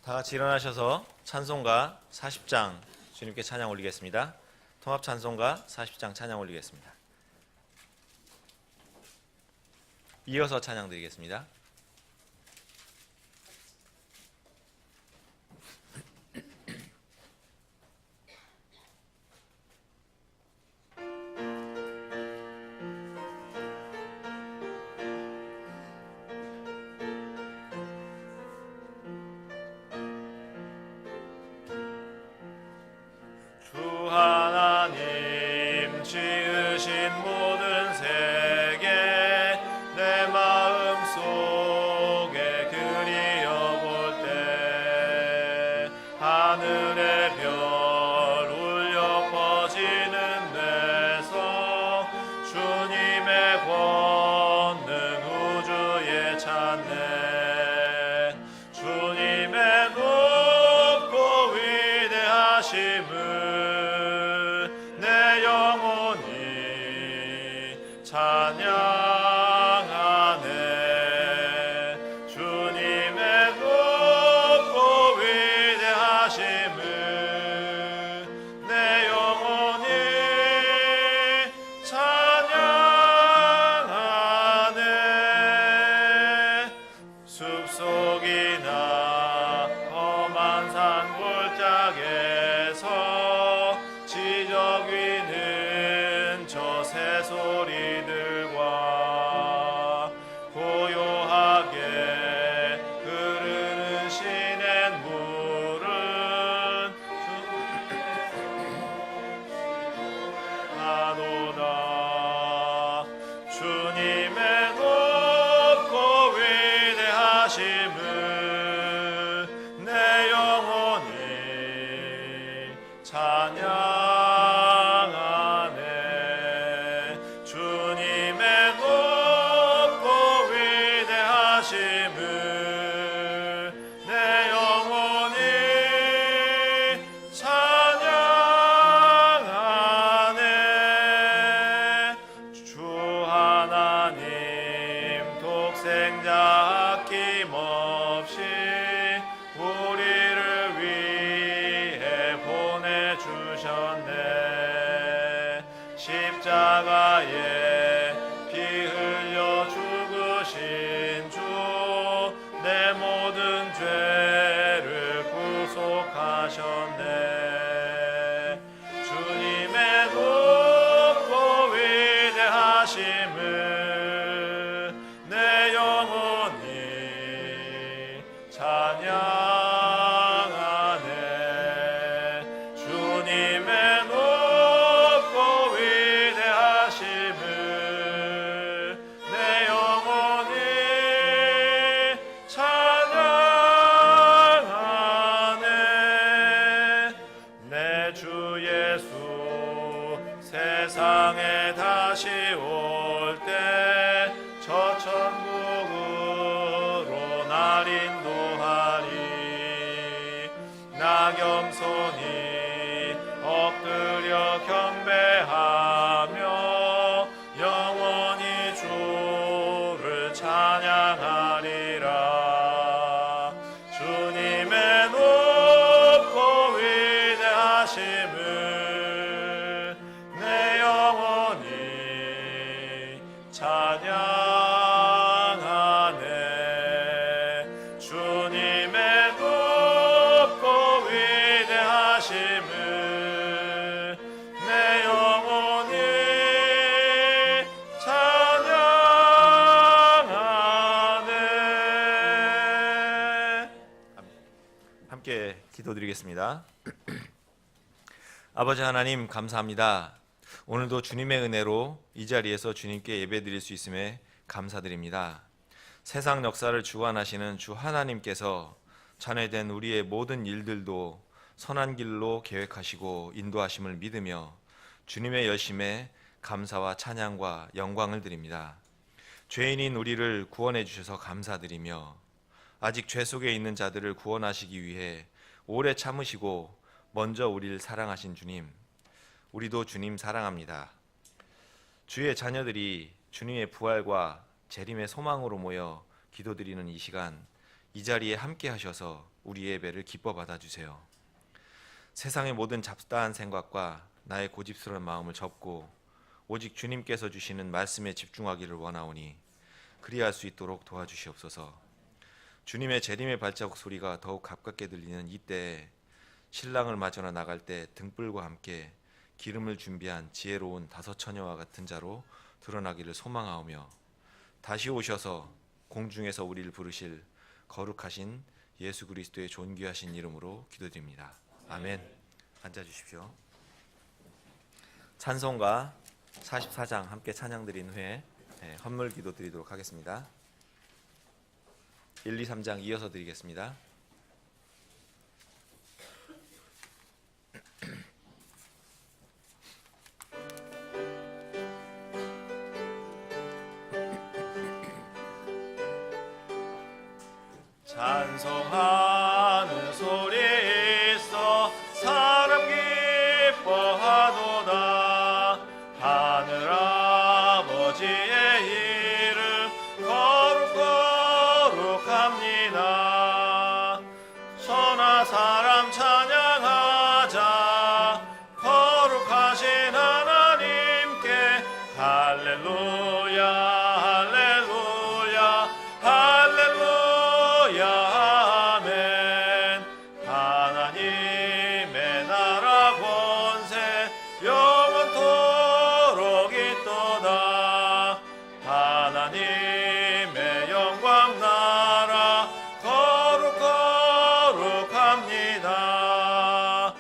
다 같이 일어나셔서 찬송가 40장 주님께 찬양 올리겠습니다. 통합 찬송가 40장 찬양 올리겠습니다. 이어서 찬양 드리겠습니다. 하나님 지으신 모든 세계 내 마음속에 그리어볼 때 하늘의 별 울려 퍼지는 데서 주님의 권능 우주에 찾네. 주님의 높고 위대하심을 찬양하네. 주님의 높고 위대하심을 내 영혼이 찬양하네. 숲속이나 험한 산골짜기에서 지적 위는 저 새소리들과 고요하게 흐르는 시냇물은 하도다. 주님의 높고 위대하심을 내 영혼이 찬양하네. 주님의 높고 위대하심을 내 영혼이 찬양하네. 주 하나님 독생자 아낌없이 우리를 위해 보내주셨네. 십자가에 피 흘려 죽으신 주 내 모든 죄를 구속하셨네. 주님의 높고 위대하심을 내 영혼이 찬양하네. 주님의 높고 위대하심을 내 영혼이 찬양하네. 내 주 예수 세상에 다시 올 때 저 천국으로 날 인도하리. 나 겸손히 엎드려 경배하며 영원히 주를 찬양하리라. 주님의 높고 위대하심을 내 영혼이 찬양하네. 주님의 높고 위대하심을 내 영혼이 찬양하네. 함께 기도드리겠습니다. 아버지 하나님 감사합니다. 오늘도 주님의 은혜로 이 자리에서 주님께 예배드릴 수 있음에 감사드립니다. 세상 역사를 주관하시는 주 하나님께서 자녀된 우리의 모든 일들도 선한 길로 계획하시고 인도하심을 믿으며 주님의 열심에 감사와 찬양과 영광을 드립니다. 죄인인 우리를 구원해 주셔서 감사드리며 아직 죄 속에 있는 자들을 구원하시기 위해 오래 참으시고 먼저 우리를 사랑하신 주님, 우리도 주님 사랑합니다. 주의 자녀들이 주님의 부활과 재림의 소망으로 모여 기도드리는 이 시간, 이 자리에 함께 하셔서 우리 예배를 기뻐 받아주세요. 세상의 모든 잡다한 생각과 나의 고집스러운 마음을 접고 오직 주님께서 주시는 말씀에 집중하기를 원하오니 그리할 수 있도록 도와주시옵소서. 주님의 재림의 발자국 소리가 더욱 가깝게 들리는 이때에 신랑을 맞으러 나갈 때 등불과 함께 기름을 준비한 지혜로운 다섯 처녀와 같은 자로 드러나기를 소망하오며 다시 오셔서 공중에서 우리를 부르실 거룩하신 예수 그리스도의 존귀하신 이름으로 기도드립니다. 아멘. 앉아주십시오. 찬송가 44장 함께 찬양 드린 후에 헌물 기도 드리도록 하겠습니다. 1, 2, 3장 이어서 드리겠습니다. 찬송하는 소리 있어 사람 기뻐하도다. 하늘 아버지의 이름 거룩거룩합니다. 천하 사람 찬양하자. 거룩하신 하나님께 할렐루야 할렐루야 할렐루야 아멘. 하나님의 나라 권세 영원토록 있도다. 하나님의 영광 나라 거룩거룩합니다.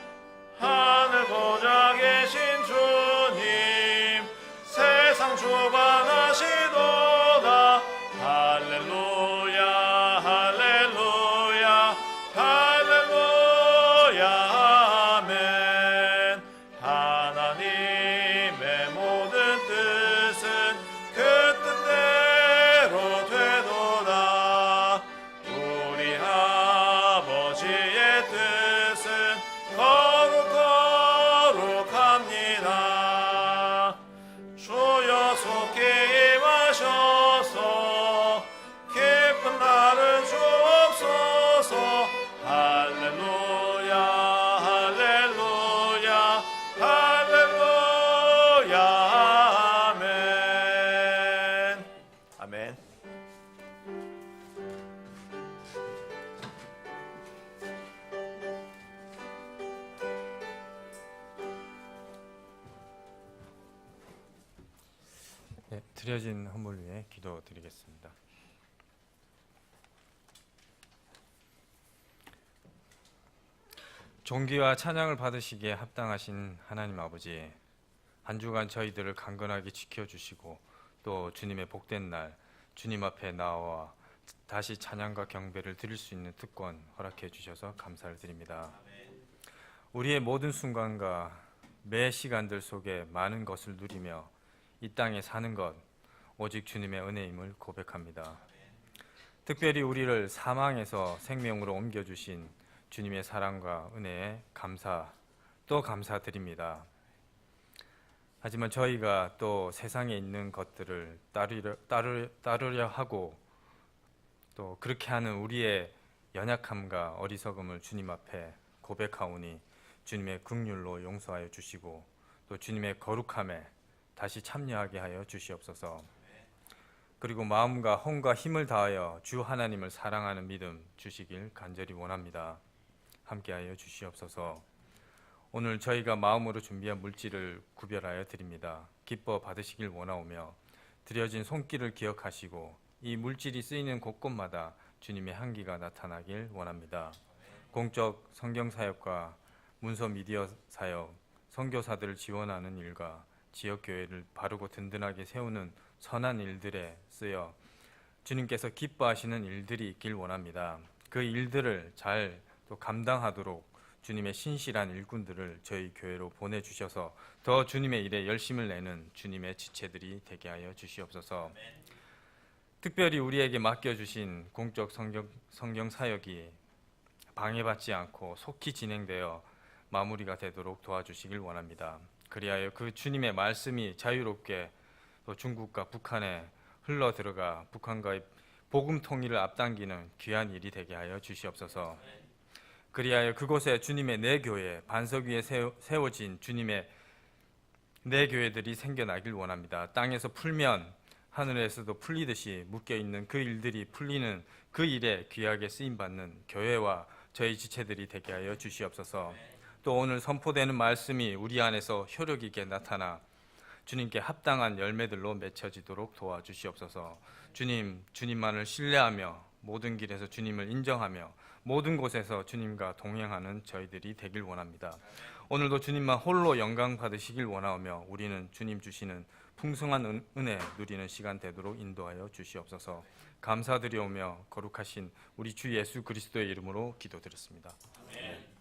하늘 보좌 계신 주님 세상 주관하시도다. 할렐루야 할렐루야 할렐루야 아멘. 하나님의 모든 뜻은 그 뜻대로 되도다. 우리 아버지의 뜻은 거룩거룩합니다. 주여 속히 임하셔서 깊은 날을 주옵소서. 할렐루야 할렐루야 할렐루야 아멘. 아멘. 네, 드려진 헌물 위에 기도드리겠습니다. 존귀와 찬양을 받으시기에 합당하신 하나님 아버지, 한 주간 저희들을 강건하게 지켜주시고 또 주님의 복된 날 주님 앞에 나와 다시 찬양과 경배를 드릴 수 있는 특권 허락해 주셔서 감사를 드립니다. 우리의 모든 순간과 매 시간들 속에 많은 것을 누리며 이 땅에 사는 것 오직 주님의 은혜임을 고백합니다. 특별히 우리를 사망에서 생명으로 옮겨주신 주님의 사랑과 은혜에 또 감사드립니다. 하지만 저희가 또 세상에 있는 것들을 따르려 하고 또 그렇게 하는 우리의 연약함과 어리석음을 주님 앞에 고백하오니 주님의 긍휼로 용서하여 주시고 또 주님의 거룩함에 다시 참여하게 하여 주시옵소서. 그리고 마음과 혼과 힘을 다하여 주 하나님을 사랑하는 믿음 주시길 간절히 원합니다. 함께하여 주시옵소서. 오늘 저희가 마음으로 준비한 물질을 구별하여 드립니다. 기뻐 받으시길 원하오며 드려진 손길을 기억하시고 이 물질이 쓰이는 곳곳마다 주님의 향기가 나타나길 원합니다. 공적 성경 사역과 문서 미디어 사역, 선교사들을 지원하는 일과 지역교회를 바르고 든든하게 세우는 선한 일들에 쓰여 주님께서 기뻐하시는 일들이 있길 원합니다. 그 일들을 잘 또 감당하도록 주님의 신실한 일꾼들을 저희 교회로 보내주셔서 더 주님의 일에 열심을 내는 주님의 지체들이 되게 하여 주시옵소서. 특별히 우리에게 맡겨주신 공적 성경 사역이 방해받지 않고 속히 진행되어 마무리가 되도록 도와주시길 원합니다. 그리하여 그 주님의 말씀이 자유롭게 또 중국과 북한에 흘러 들어가 북한과의 복음 통일을 앞당기는 귀한 일이 되게 하여 주시옵소서. 그리하여 그곳에 주님의 내 교회, 반석 위에 세워진 주님의 내 교회들이 생겨나길 원합니다. 땅에서 풀면 하늘에서도 풀리듯이 묶여있는 그 일들이 풀리는 그 일에 귀하게 쓰임받는 교회와 저희 지체들이 되게 하여 주시옵소서. 또 오늘 선포되는 말씀이 우리 안에서 효력 있게 나타나 주님께 합당한 열매들로 맺혀지도록 도와주시옵소서. 주님, 주님만을 신뢰하며 모든 길에서 주님을 인정하며 모든 곳에서 주님과 동행하는 저희들이 되길 원합니다. 오늘도 주님만 홀로 영광 받으시길 원하며 우리는 주님 주시는 풍성한 은혜 누리는 시간 되도록 인도하여 주시옵소서. 감사드리오며 거룩하신 우리 주 예수 그리스도의 이름으로 기도드렸습니다. 아멘.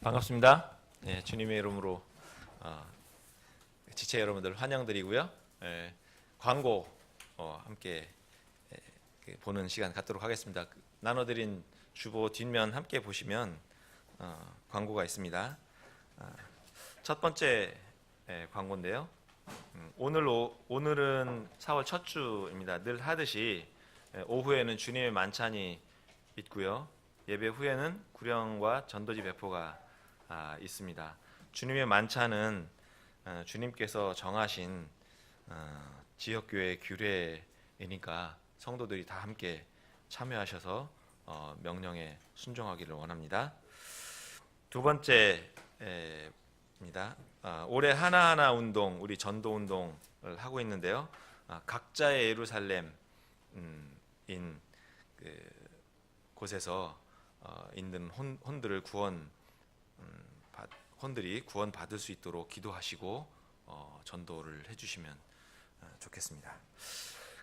반갑습니다. 네, 주님의 이름으로 지체 여러분들 환영드리고요. 광고 함께 보는 시간 갖도록 하겠습니다. 나눠드린 주보 뒷면 함께 보시면 광고가 있습니다. 첫 번째 광고인데요. 오늘은 4월 첫 주입니다. 늘 하듯이 오후에는 주님의 만찬이 있고요. 예배 후에는 구령과 전도지 배포가 있습니다. 주님의 만찬은 주님께서 정하신 지역교회 규례이니까 성도들이 다 함께 참여하셔서 명령에 순종하기를 원합니다. 두 번째입니다. 올해 하나하나 운동, 우리 전도 운동을 하고 있는데요. 각자의 예루살렘인 곳에서 있는 혼들을 혼들이 구원 받을 수 있도록 기도하시고 전도를 해주시면 좋겠습니다.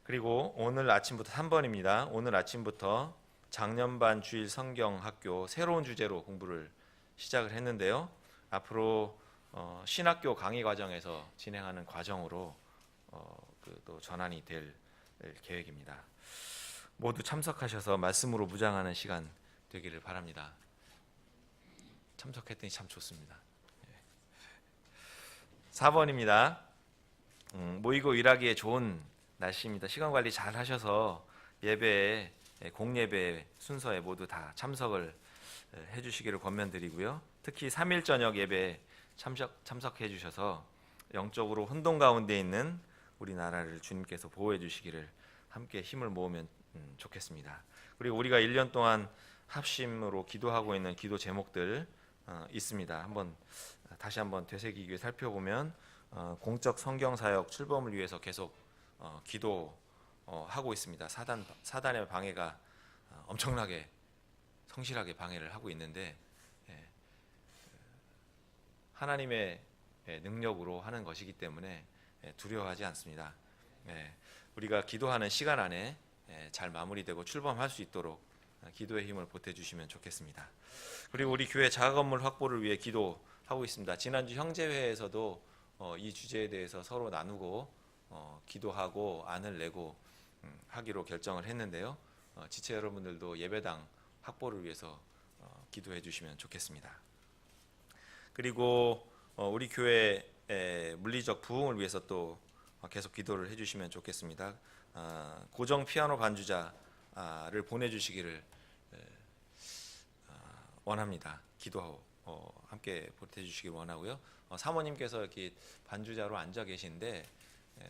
그리고 오늘 아침부터 3번입니다. 오늘 아침부터 작년반 주일 성경학교 새로운 주제로 공부를 시작을 했는데요. 앞으로 신학교 강의 과정에서 진행하는 과정으로 또 전환이 될 계획입니다. 모두 참석하셔서 말씀으로 무장하는 시간 되기를 바랍니다. 참석했더니 참 좋습니다. 4번입니다. 모이고 일하기에 좋은 날씨입니다. 시간 관리 잘 하셔서 예배에 공예배 순서에 모두 다 참석을 해주시기를 권면드리고요. 특히 3일 저녁 예배에 참석해 주셔서 영적으로 혼돈 가운데 있는 우리나라를 주님께서 보호해 주시기를 함께 힘을 모으면 좋겠습니다. 그리고 우리가 1년 동안 합심으로 기도하고 있는 기도 제목들 있습니다. 다시 한번 되새기기 위해 살펴보면 공적 성경 사역 출범을 위해서 계속 기도하고 있습니다. 사단의 방해가 엄청나게 성실하게 방해를 하고 있는데 하나님의 능력으로 하는 것이기 때문에 두려워하지 않습니다. 우리가 기도하는 시간 안에 잘 마무리되고 출범할 수 있도록 기도의 힘을 보태주시면 좋겠습니다. 그리고 우리 교회 자가 건물 확보를 위해 기도하고 있습니다. 지난주 형제회에서도 이 주제에 대해서 서로 나누고 기도하고 안을 내고 하기로 결정을 했는데요. 지체 여러분들도 예배당 확보를 위해서 기도해 주시면 좋겠습니다. 그리고 우리 교회 물리적 부흥을 위해서 또 계속 기도를 해주시면 좋겠습니다. 고정 피아노 반주자를 보내주시기를 원합니다. 기도 함께 보태주시길 원하고요. 사모님께서 이렇게 반주자로 앉아 계신데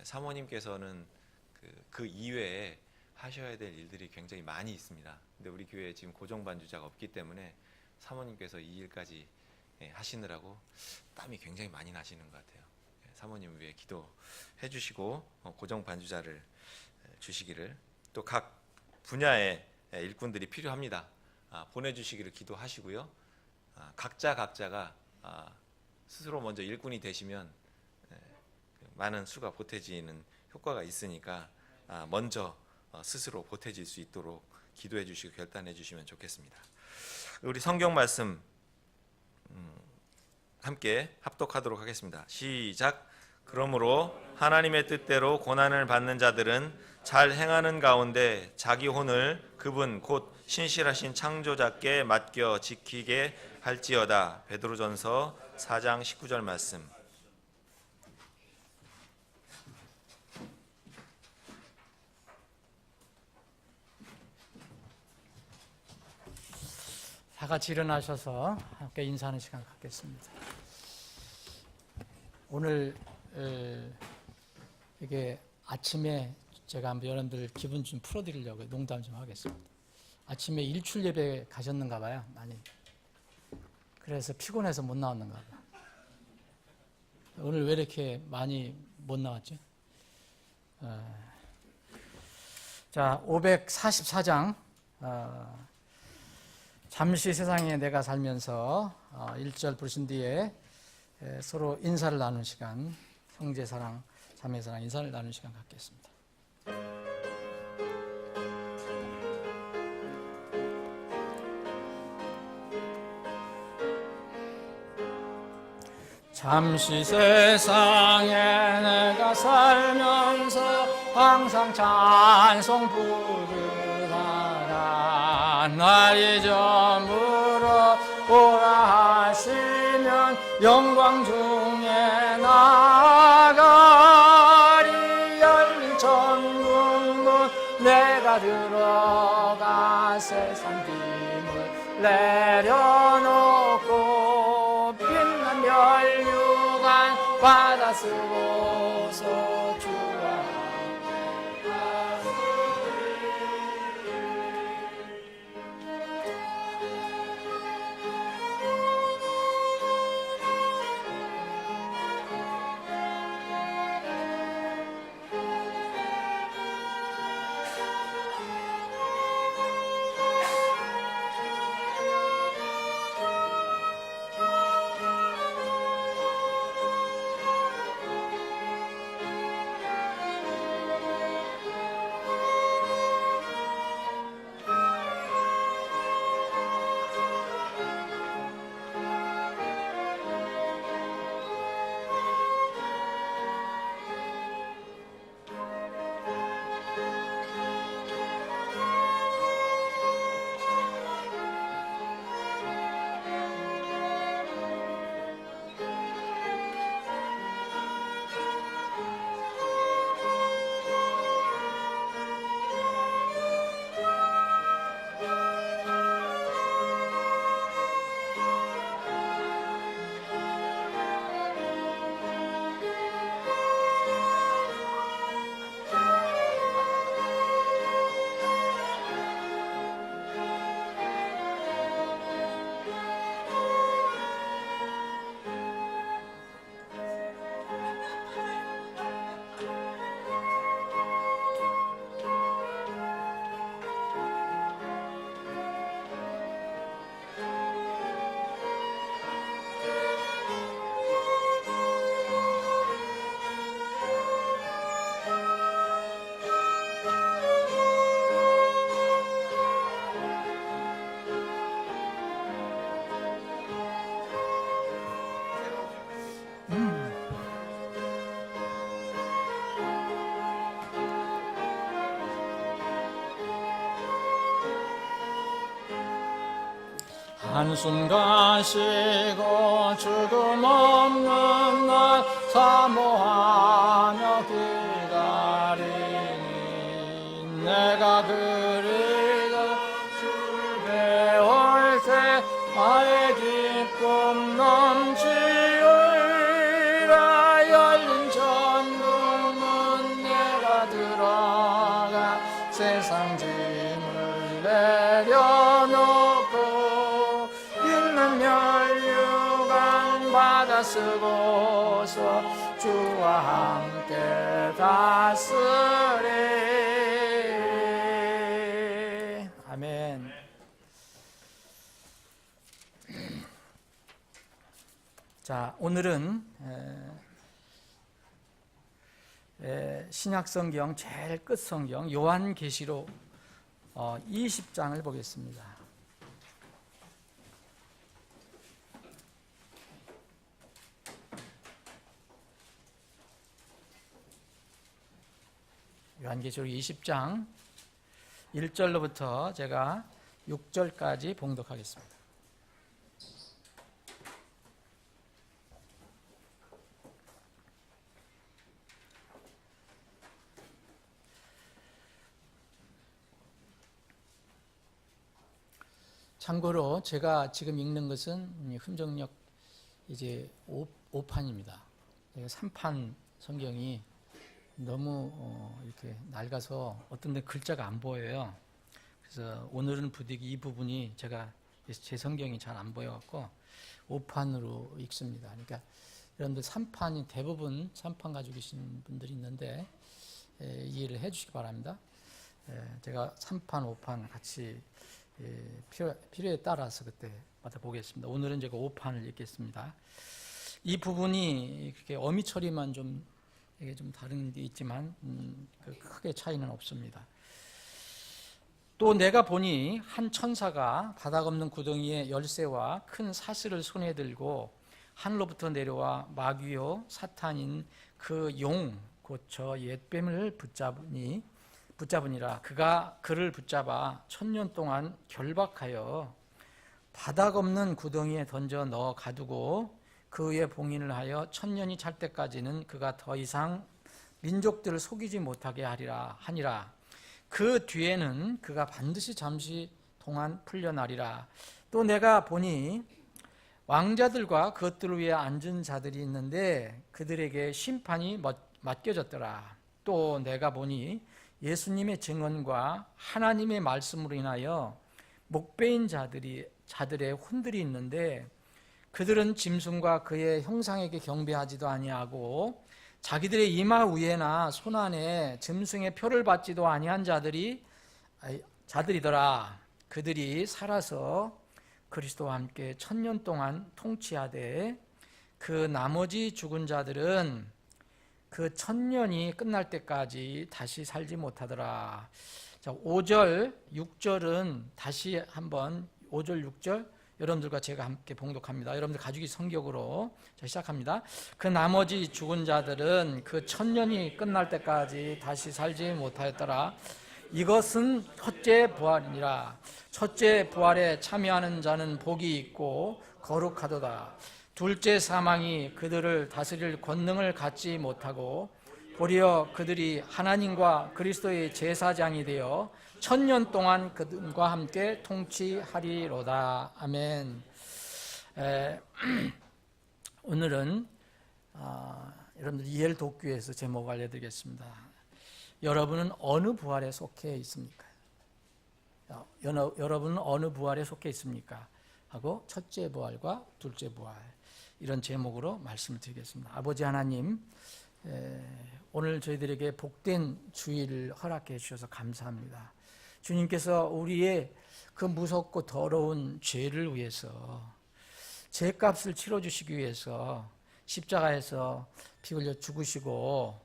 사모님께서는 그 이외에 하셔야 될 일들이 굉장히 많이 있습니다. 근데 우리 교회에 지금 고정 반주자가 없기 때문에 사모님께서 이 일까지 하시느라고 땀이 굉장히 많이 나시는 것 같아요. 사모님 위해 기도해 주시고 고정 반주자를 주시기를, 또 각 분야의 일꾼들이 필요합니다. 보내주시기를 기도하시고요. 각자가 스스로 먼저 일꾼이 되시면 많은 수가 보태지는 효과가 있으니까 먼저 스스로 보태질 수 있도록 기도해 주시고 결단해 주시면 좋겠습니다. 우리 성경 말씀 함께 합독하도록 하겠습니다. 시작. 그러므로 하나님의 뜻대로 고난을 받는 자들은 잘 행하는 가운데 자기 혼을 그분 곧 신실하신 창조자께 맡겨 지키게 할지어다. 베드로전서 4장 19절 말씀. 다 같이 일어나셔서 함께 인사하는 시간 갖겠습니다. 오늘 이게 아침에 제가 한번 여러분들 기분 좀 풀어드리려고 농담 좀 하겠습니다. 아침에 일출 예배 가셨는가 봐요, 많이. 그래서 피곤해서 못 나왔는가 봐요. 오늘 왜 이렇게 많이 못 나왔죠? 자, 544장 잠시 세상에 내가 살면서 1절 부르신 뒤에 서로 인사를 나누는 시간, 형제사랑, 자매사랑 인사를 나누는 시간 갖겠습니다. 잠시 세상에 내가 살면서 항상 찬송 부르다가 날 잊어물어 오라 하시면 영광 중에 나가리. 열린 천국문 내가 들어가 세상 짐을 내려놓고 빛난 멸류관 받아 쓰고서 주와 한숨 쉬고 죽음 없는 날 사모하며 기다리니 내가 그리도 주를 배울 때 나의 기쁨 넘치리라. 열린 천국문 내가 들어가 세상 짐을 내려놓고 멸류관 받아 쓰고서 주와 함께 다스리. 아멘. 자, 오늘은 신약성경 제일 끝 성경 요한계시록 20장을 보겠습니다. 요한계시록 20장 1절로부터 제가 6절까지 봉독하겠습니다. 참고로 제가 지금 읽는 것은 흥정역 이제 5판입니다. 3판 성경이 너무 이렇게 낡아서 어떤 데 글자가 안 보여요. 그래서 오늘은 부득이 이 부분이 제가 제 성경이 잘 안 보여갖고 5판으로 읽습니다. 그러니까 여러분들 3판이 대부분 3판 가지고 계신 분들이 있는데 이해를 해 주시기 바랍니다. 제가 3판, 5판 같이 필요에 따라서 그때마다 보겠습니다. 오늘은 제가 5판을 읽겠습니다. 이 부분이 그렇게 어미 처리만 좀 이게 좀 다른 데 있지만 크게 차이는 없습니다. 또 내가 보니 한 천사가 바닥 없는 구덩이에 열쇠와 큰 사슬을 손에 들고 하늘로부터 내려와 마귀요 사탄인 그 용 곧 저 옛뱀을 붙잡으니라. 그가 그를 붙잡아 1000년 동안 결박하여 바닥 없는 구덩이에 던져 넣어 가두고 그 위에 봉인을 하여 천년이 찰 때까지는 그가 더 이상 민족들을 속이지 못하게 하니라. 그 뒤에는 그가 반드시 잠시 동안 풀려나리라. 또 내가 보니 왕자들과 그것들을 위해 앉은 자들이 있는데 그들에게 심판이 맡겨졌더라. 또 내가 보니 예수님의 증언과 하나님의 말씀으로 인하여 목베인 자들의 혼들이 있는데 그들은 짐승과 그의 형상에게 경배하지도 아니하고 자기들의 이마 위에나 손 안에 짐승의 표를 받지도 아니한 자들이더라. 그들이 살아서 그리스도와 함께 1000년 동안 통치하되 그 나머지 죽은 자들은 그 1000년이 끝날 때까지 다시 살지 못하더라. 자, 5절, 6절은 다시 한번 5절, 6절 여러분들과 제가 함께 봉독합니다. 여러분들 가지고 성경으로 시작합니다. 그 나머지 죽은 자들은 그 1000년이 끝날 때까지 다시 살지 못하였더라. 이것은 첫째 부활이니라. 첫째 부활에 참여하는 자는 복이 있고 거룩하도다. 둘째 사망이 그들을 다스릴 권능을 갖지 못하고 도리어 그들이 하나님과 그리스도의 제사장이 되어 1000년 동안 그들과 함께 통치하리로다. 아멘. 오늘은 여러분들 이엘 독교에서 제목을 알려드리겠습니다. 여러분은 어느 부활에 속해 있습니까? 여러분은 어느 부활에 속해 있습니까? 하고 첫째 부활과 둘째 부활, 이런 제목으로 말씀을 드리겠습니다. 아버지 하나님, 오늘 저희들에게 복된 주일을 허락해 주셔서 감사합니다. 주님께서 우리의 그 무섭고 더러운 죄를 위해서, 죄값을 치러주시기 위해서 십자가에서 피 흘려 죽으시고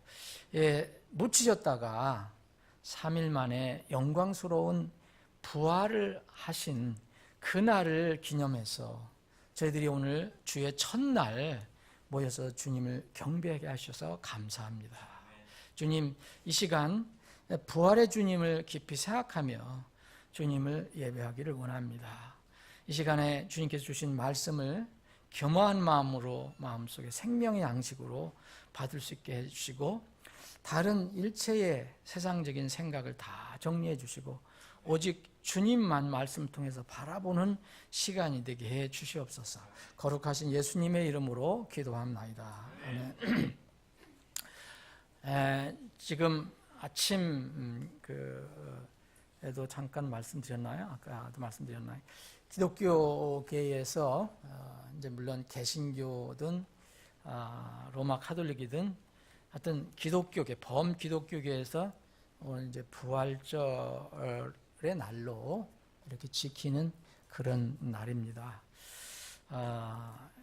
묻히셨다가 3일 만에 영광스러운 부활을 하신 그날을 기념해서 저희들이 오늘 주의 첫날 모여서 주님을 경배하게 하셔서 감사합니다. 주님, 이 시간 부활의 주님을 깊이 생각하며 주님을 예배하기를 원합니다. 이 시간에 주님께서 주신 말씀을 겸허한 마음으로 마음속에 생명의 양식으로 받을 수 있게 해주시고 다른 일체의 세상적인 생각을 다 정리해 주시고 오직 주님만 말씀을 통해서 바라보는 시간이 되게 해 주시옵소서. 거룩하신 예수님의 이름으로 기도합나이다. 아멘. 지금 아침 에도 잠깐 말씀드렸나요? 아까도 말씀드렸나요? 기독교계에서 이제 물론 개신교든 로마 카톨릭이든 하여튼 기독교계, 범기독교계에서 오늘 이제 부활절의 날로 이렇게 지키는 그런 날입니다.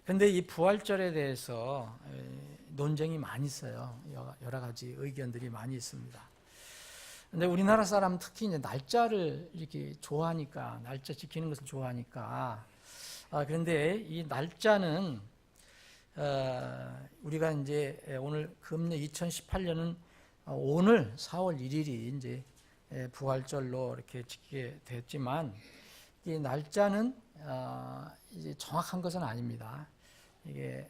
근데 이 부활절에 대해서 논쟁이 많이 있어요. 여러 가지 의견들이 많이 있습니다. 근데 우리나라 사람 특히 이제 날짜를 이렇게 좋아하니까, 날짜 지키는 것을 좋아하니까, 그런데 이 날짜는 우리가 이제 오늘 금년 2018년은 오늘 4월 1일이 이제 부활절로 이렇게 지키게 됐지만 이 날짜는 이제 정확한 것은 아닙니다. 이게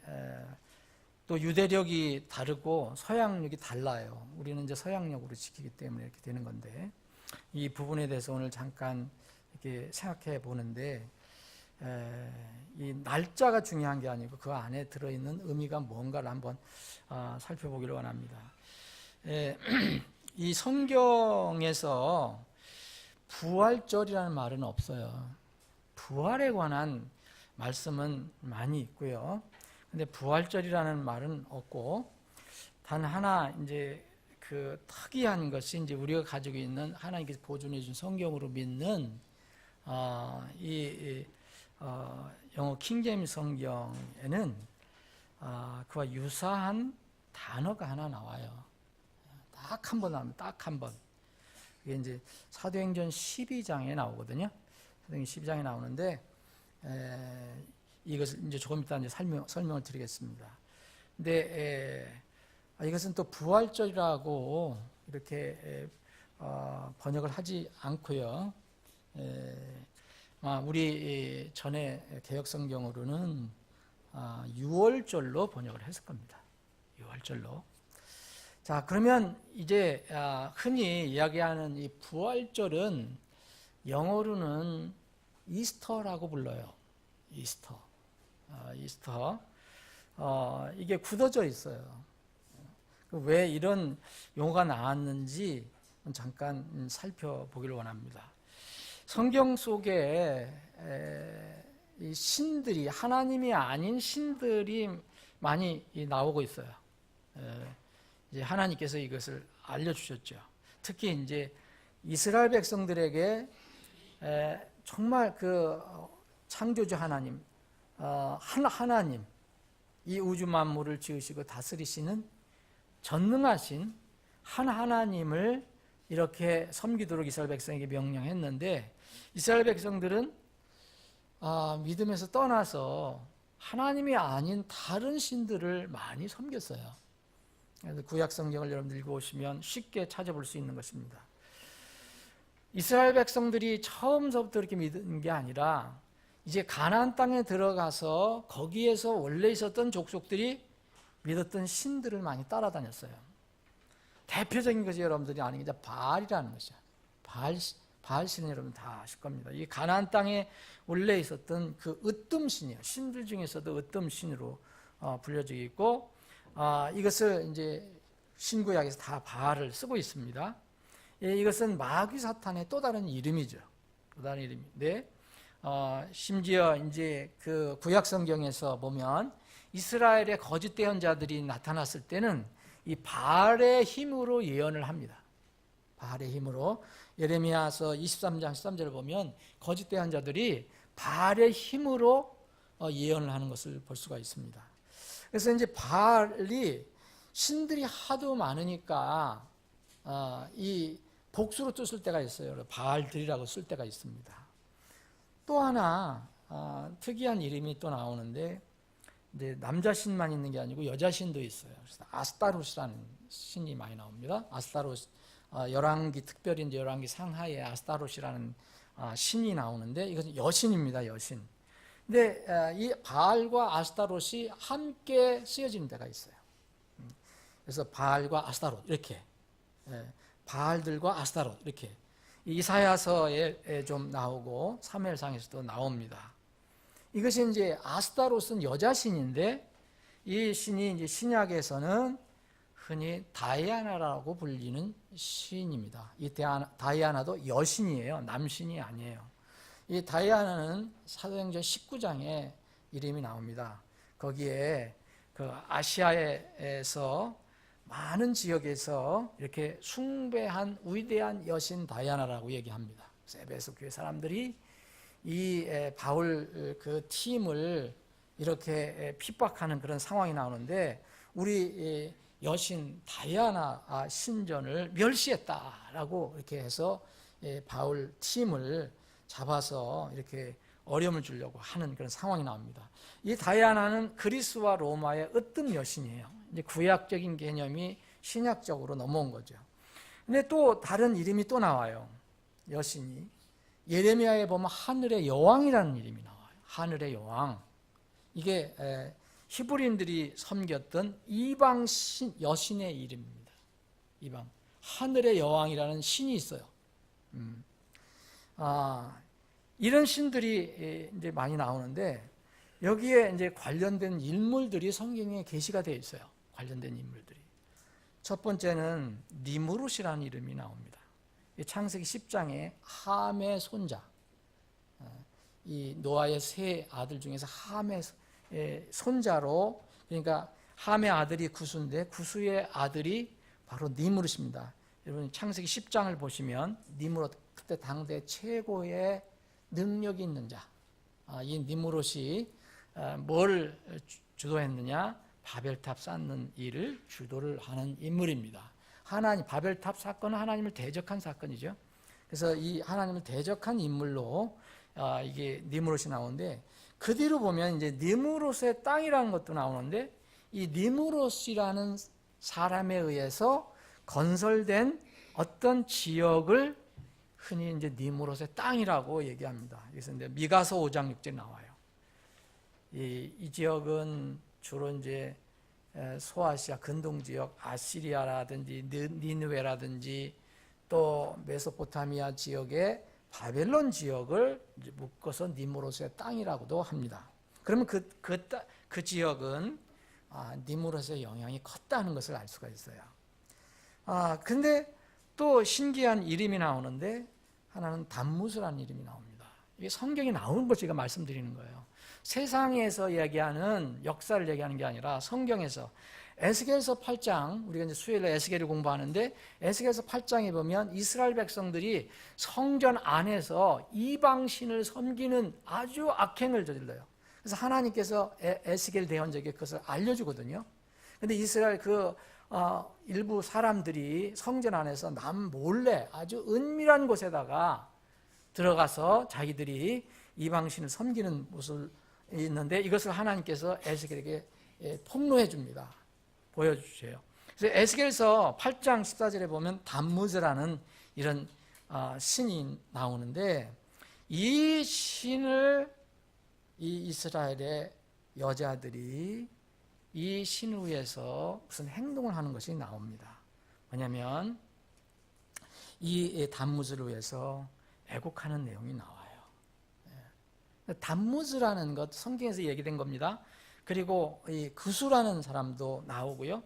또 유대력이 다르고 서양력이 달라요. 우리는 이제 서양력으로 지키기 때문에 이렇게 되는 건데 이 부분에 대해서 오늘 잠깐 이렇게 생각해 보는데 이 날짜가 중요한 게 아니고 그 안에 들어있는 의미가 뭔가를 한번 살펴보기를 원합니다. 이 성경에서 부활절이라는 말은 없어요. 부활에 관한 말씀은 많이 있고요. 근데 부활절이라는 말은 없고 단 하나 이제 그 특이한 것이 이제 우리가 가지고 있는 하나님께서 보존해 준 성경으로 믿는 영어 킹제임스 성경에는 그와 유사한 단어가 하나 나와요. 딱 한 번 나옵니다. 딱 한 번. 그게 이제 사도행전 12장에 나오거든요. 사도행전 12장에 나오는데 이것을 이제 조금 이따 이제 설명을 드리겠습니다. 근데 이것은 또 부활절이라고 이렇게 번역을 하지 않고요. 우리 전에 개혁성경으로는 6월절로 번역을 했을 겁니다. 6월절로. 자, 그러면 이제 흔히 이야기하는 이 부활절은 영어로는 이스터라고 불러요. 이스터. 이스터. 이게 굳어져 있어요. 왜 이런 용어가 나왔는지 잠깐 살펴보기를 원합니다. 성경 속에 이 신들이, 하나님이 아닌 신들이 많이 나오고 있어요. 이제 하나님께서 이것을 알려주셨죠. 특히 이제 이스라엘 백성들에게 정말 그 창조주 하나님, 하나님, 이 우주 만물을 지으시고 다스리시는 전능하신 하나님을 이렇게 섬기도록 이스라엘 백성에게 명령했는데, 이스라엘 백성들은 믿음에서 떠나서 하나님이 아닌 다른 신들을 많이 섬겼어요. 그래서 구약 성경을 여러분들 읽어보시면 쉽게 찾아볼 수 있는 것입니다. 이스라엘 백성들이 처음서부터 이렇게 믿은 게 아니라 이제 가나안 땅에 들어가서 거기에서 원래 있었던 족속들이 믿었던 신들을 많이 따라다녔어요. 대표적인 것이 여러분들이 아는 게 이제 바알이라는 것이죠. 바알 신은 여러분 다 아실 겁니다. 이 가나안 땅에 원래 있었던 그 으뜸신이에요. 신들 중에서도 으뜸신으로 불려지고 있고, 이것을 이제 신구약에서 다 바알을 쓰고 있습니다. 이것은 마귀 사탄의 또 다른 이름이죠. 또 다른 이름인데, 심지어 이제 그 구약 성경에서 보면 이스라엘의 거짓 대언자들이 나타났을 때는 이 바알의 힘으로 예언을 합니다. 바알의 힘으로. 예레미야서 23장 13절을 보면 거짓 대언자들이 바알의 힘으로 예언을 하는 것을 볼 수가 있습니다. 그래서 이제 바알이 신들이 하도 많으니까 이 복수로 또 쓸 때가 있어요. 바알들이라고 쓸 때가 있습니다. 또 하나 특이한 이름이 또 나오는데, 이제 남자 신만 있는 게 아니고 여자 신도 있어요. 그래서 아스타롯이라는 신이 많이 나옵니다. 아스타롯, 열왕기, 특별히 이제 열왕기 상하에 아스타롯이라는 신이 나오는데, 이것은 여신입니다. 여신. 근데 이 바알과 아스타롯이 함께 쓰여지는 데가 있어요. 그래서 바알과 아스타롯 이렇게, 바알들과 아스타롯 이렇게 이사야서에 좀 나오고 사무엘상에서도 나옵니다. 이것이 이제 아스타롯은 여자 신인데, 이 신이 이제 신약에서는 흔히 다이아나라고 불리는 신입니다. 이 다이아나도 여신이에요. 남신이 아니에요. 이 다이아나는 사도행전 19장에 이름이 나옵니다. 거기에 그 아시아에서 많은 지역에서 이렇게 숭배한 위대한 여신 다이아나라고 얘기합니다. 그래서 에베소 교회 사람들이 이 바울 그 팀을 이렇게 핍박하는 그런 상황이 나오는데, 우리 여신 다이아나 신전을 멸시했다라고 이렇게 해서 바울 팀을 잡아서 이렇게 어려움을 주려고 하는 그런 상황이 나옵니다. 이 다이아나는 그리스와 로마의 으뜸 여신이에요. 이제 구약적인 개념이 신약적으로 넘어온 거죠. 근데 또 다른 이름이 또 나와요. 여신이. 예레미야에 보면 하늘의 여왕이라는 이름이 나와요. 하늘의 여왕. 이게 히브리인들이 섬겼던 이방 여신의 이름입니다. 이방. 하늘의 여왕이라는 신이 있어요. 이런 신들이 이제 많이 나오는데, 여기에 이제 관련된 인물들이 성경에 게시가 되어 있어요. 관련된 인물들이. 첫 번째는 니무롯이라는 이름이 나옵니다. 창세기 10장에 함의 손자, 이 노아의 세 아들 중에서 함의 손자로, 그러니까 함의 아들이 구수인데 구수의 아들이 바로 니무롯입니다. 여러분 창세기 10장을 보시면 니무롯, 그때 당대 최고의 능력이 있는 자, 이 니무롯이 뭘 주도했느냐? 바벨탑 쌓는 일을 주도를 하는 인물입니다. 하나님, 바벨탑 사건은 하나님을 대적한 사건이죠. 그래서 이 하나님을 대적한 인물로 이게 니무롯이 나오는데, 그 뒤로 보면 이제 니무롯의 땅이라는 것도 나오는데, 이 니무롯이라는 사람에 의해서 건설된 어떤 지역을 흔히 이제 니무롯의 땅이라고 얘기합니다. 그래서 이제 미가서 5장 6절에 나와요. 이 지역은 주로 이제 소아시아 근동 지역, 아시리아라든지 니느웨라든지 또 메소포타미아 지역의 바벨론 지역을 묶어서 니무롯의 땅이라고도 합니다. 그러면 그 지역은 니무롯의 영향이 컸다는 것을 알 수가 있어요. 근데 또 신기한 이름이 나오는데 하나는 담무스라는 이름이 나옵니다. 이게 성경에 나오는 걸 제가 말씀드리는 거예요. 세상에서 얘기하는 역사를 얘기하는 게 아니라 성경에서 에스겔서 8장, 우리가 이제 수요일에 에스겔을 공부하는데 에스겔서 8장에 보면 이스라엘 백성들이 성전 안에서 이방신을 섬기는 아주 악행을 저질러요. 그래서 하나님께서 에스겔 대언자에게 그것을 알려주거든요. 근데 이스라엘 일부 사람들이 성전 안에서 남몰래 아주 은밀한 곳에다가 들어가서 자기들이 이방신을 섬기는 모습을 있는데 이것을 하나님께서 에스겔에게 폭로해 줍니다. 보여주세요. 그래서 에스겔서 8장 14절에 보면 담무즈라는 이런 신이 나오는데 이 신을 이 이스라엘의 여자들이 이 신 위에서 무슨 행동을 하는 것이 나옵니다. 뭐냐면 이 담무즈를 위해서 애곡하는 내용이 나와요. 담무즈라는 것 성경에서 얘기된 겁니다. 그리고 이 그수라는 사람도 나오고요,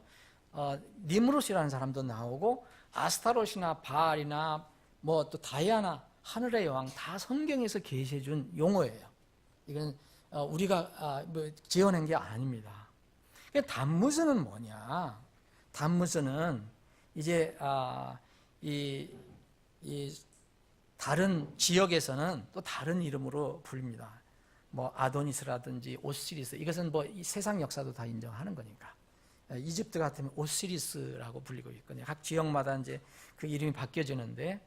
니무롯이라는 사람도 나오고 아스타롯이나 바알이나 뭐 또 다이아나 하늘의 여왕 다 성경에서 계시해 준 용어예요. 이건 우리가 지어낸 게 아닙니다. 담무즈는 뭐냐? 담무즈는 이제 이 다른 지역에서는 또 다른 이름으로 부릅니다. 뭐 아도니스라든지 오시리스, 이것은 뭐 이 세상 역사도 다 인정하는 거니까. 이집트 같으면 오시리스라고 불리고 있거든요. 각 지역마다 이제 그 이름이 바뀌어지는데,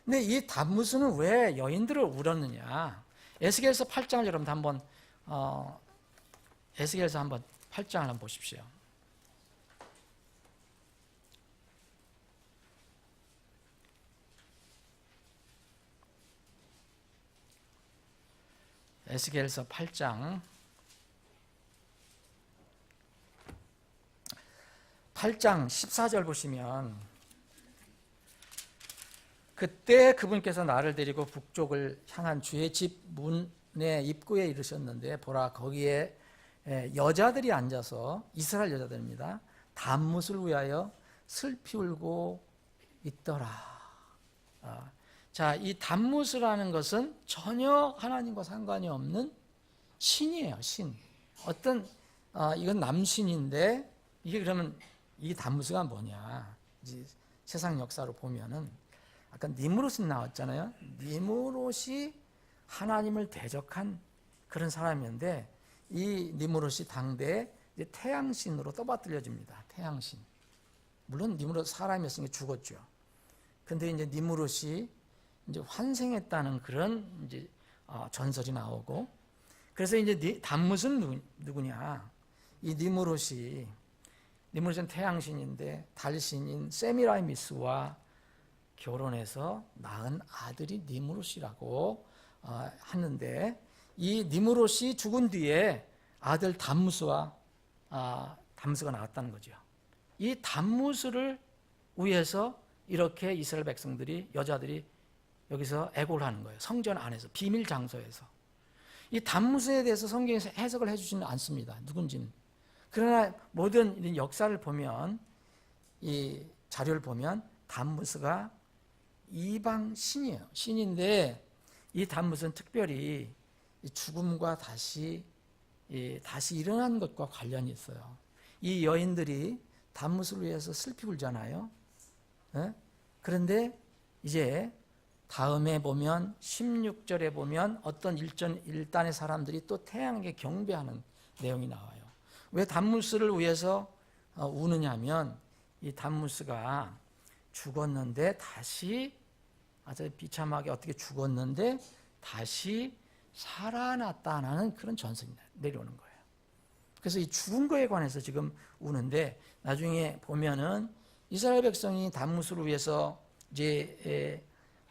근데 이 담무스는 왜 여인들을 울었느냐? 에스겔서 8장을 여러분 한번 에스겔서 한번 8장을 한번 보십시오. 에스겔서 8장 14절 보시면, 그때 그분께서 나를 데리고 북쪽을 향한 주의 집 문의 입구에 이르셨는데 보라, 거기에 여자들이 앉아서, 이스라엘 여자들입니다, 담뭇을 위하여 슬피 울고 있더라. 자, 이 담뭇이라는 것은 전혀 하나님과 상관이 없는 신이에요. 신. 어떤 이건 남신인데, 이게 그러면 이 담무스가 뭐냐? 이제 세상 역사로 보면은 아까 니무롯이 나왔잖아요. 니무롯이 하나님을 대적한 그런 사람이었는데, 이 니무롯이 당대에 이제 태양신으로 떠받들여집니다. 태양신. 물론 니무롯 사람이었으니까 죽었죠. 근데 이제 니무롯이 이제 환생했다는 그런 이제 전설이 나오고, 그래서 이제 담뭇은 누구냐? 이 니무롯은 태양신인데 달신인 세미라미스와 결혼해서 낳은 아들이 니무롯이라고 하는데, 이 니무롯이 죽은 뒤에 아들 담무스가 나왔다는 거죠. 이 담무스를 위해서 이렇게 이스라엘 백성들이, 여자들이 여기서 애고를 하는 거예요. 성전 안에서, 비밀 장소에서. 이 담무스에 대해서 성경에서 해석을 해주지는 않습니다. 누군지는. 그러나 모든 역사를 보면, 이 자료를 보면 담무스가 이방 신이에요. 신인데 이 담무스는 특별히 이 죽음과 다시 일어난 것과 관련이 있어요. 이 여인들이 담무스를 위해서 슬피 울잖아요. 그런데 이제 다음에 보면 16절에 보면 어떤 일단의 사람들이 또 태양에게 경배하는 내용이 나와요. 왜 담무스를 위해서 우느냐면, 이 담무스가 죽었는데 다시, 아주 비참하게 어떻게 죽었는데 다시 살아났다는 그런 전설이 내려오는 거예요. 그래서 이 죽은 거에 관해서 지금 우는데, 나중에 보면은 이스라엘 백성이 담무스를 위해서 이제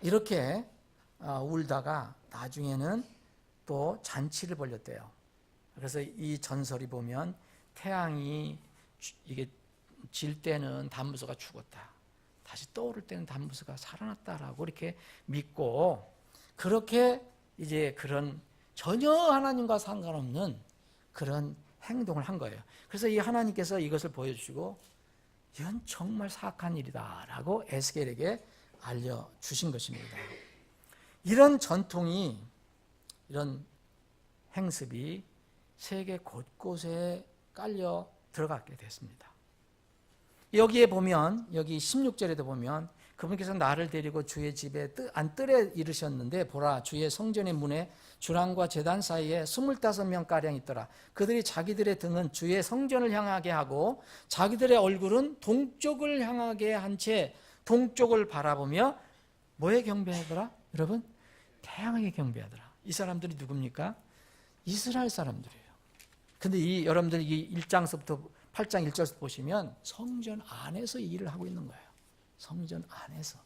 이렇게 울다가 나중에는 또 잔치를 벌였대요. 그래서 이 전설이 보면 태양이 이게 질 때는 단무소가 죽었다, 다시 떠오를 때는 단무소가 살아났다라고 이렇게 믿고, 그렇게 이제 그런 전혀 하나님과 상관없는 그런 행동을 한 거예요. 그래서 이 하나님께서 이것을 보여주시고 이건 정말 사악한 일이다라고 에스겔에게 알려주신 것입니다. 이런 전통이, 이런 행습이 세계 곳곳에 깔려 들어가게 됐습니다. 여기에 보면, 여기 16절에도 보면 그분께서 나를 데리고 주의 집에 안뜰에 이르셨는데 보라, 주의 성전의 문에 주랑과 제단 사이에 25명가량 있더라. 그들이 자기들의 등은 주의 성전을 향하게 하고 자기들의 얼굴은 동쪽을 향하게 한 채 동쪽을 바라보며 뭐에 경배하더라? 여러분, 태양에게 경배하더라. 이 사람들이 누굽니까? 이스라엘 사람들이에요. 근데 여러분들 이 1장서부터 8장 1절에서 보시면 성전 안에서 이 일을 하고 있는 거예요. 성전 안에서.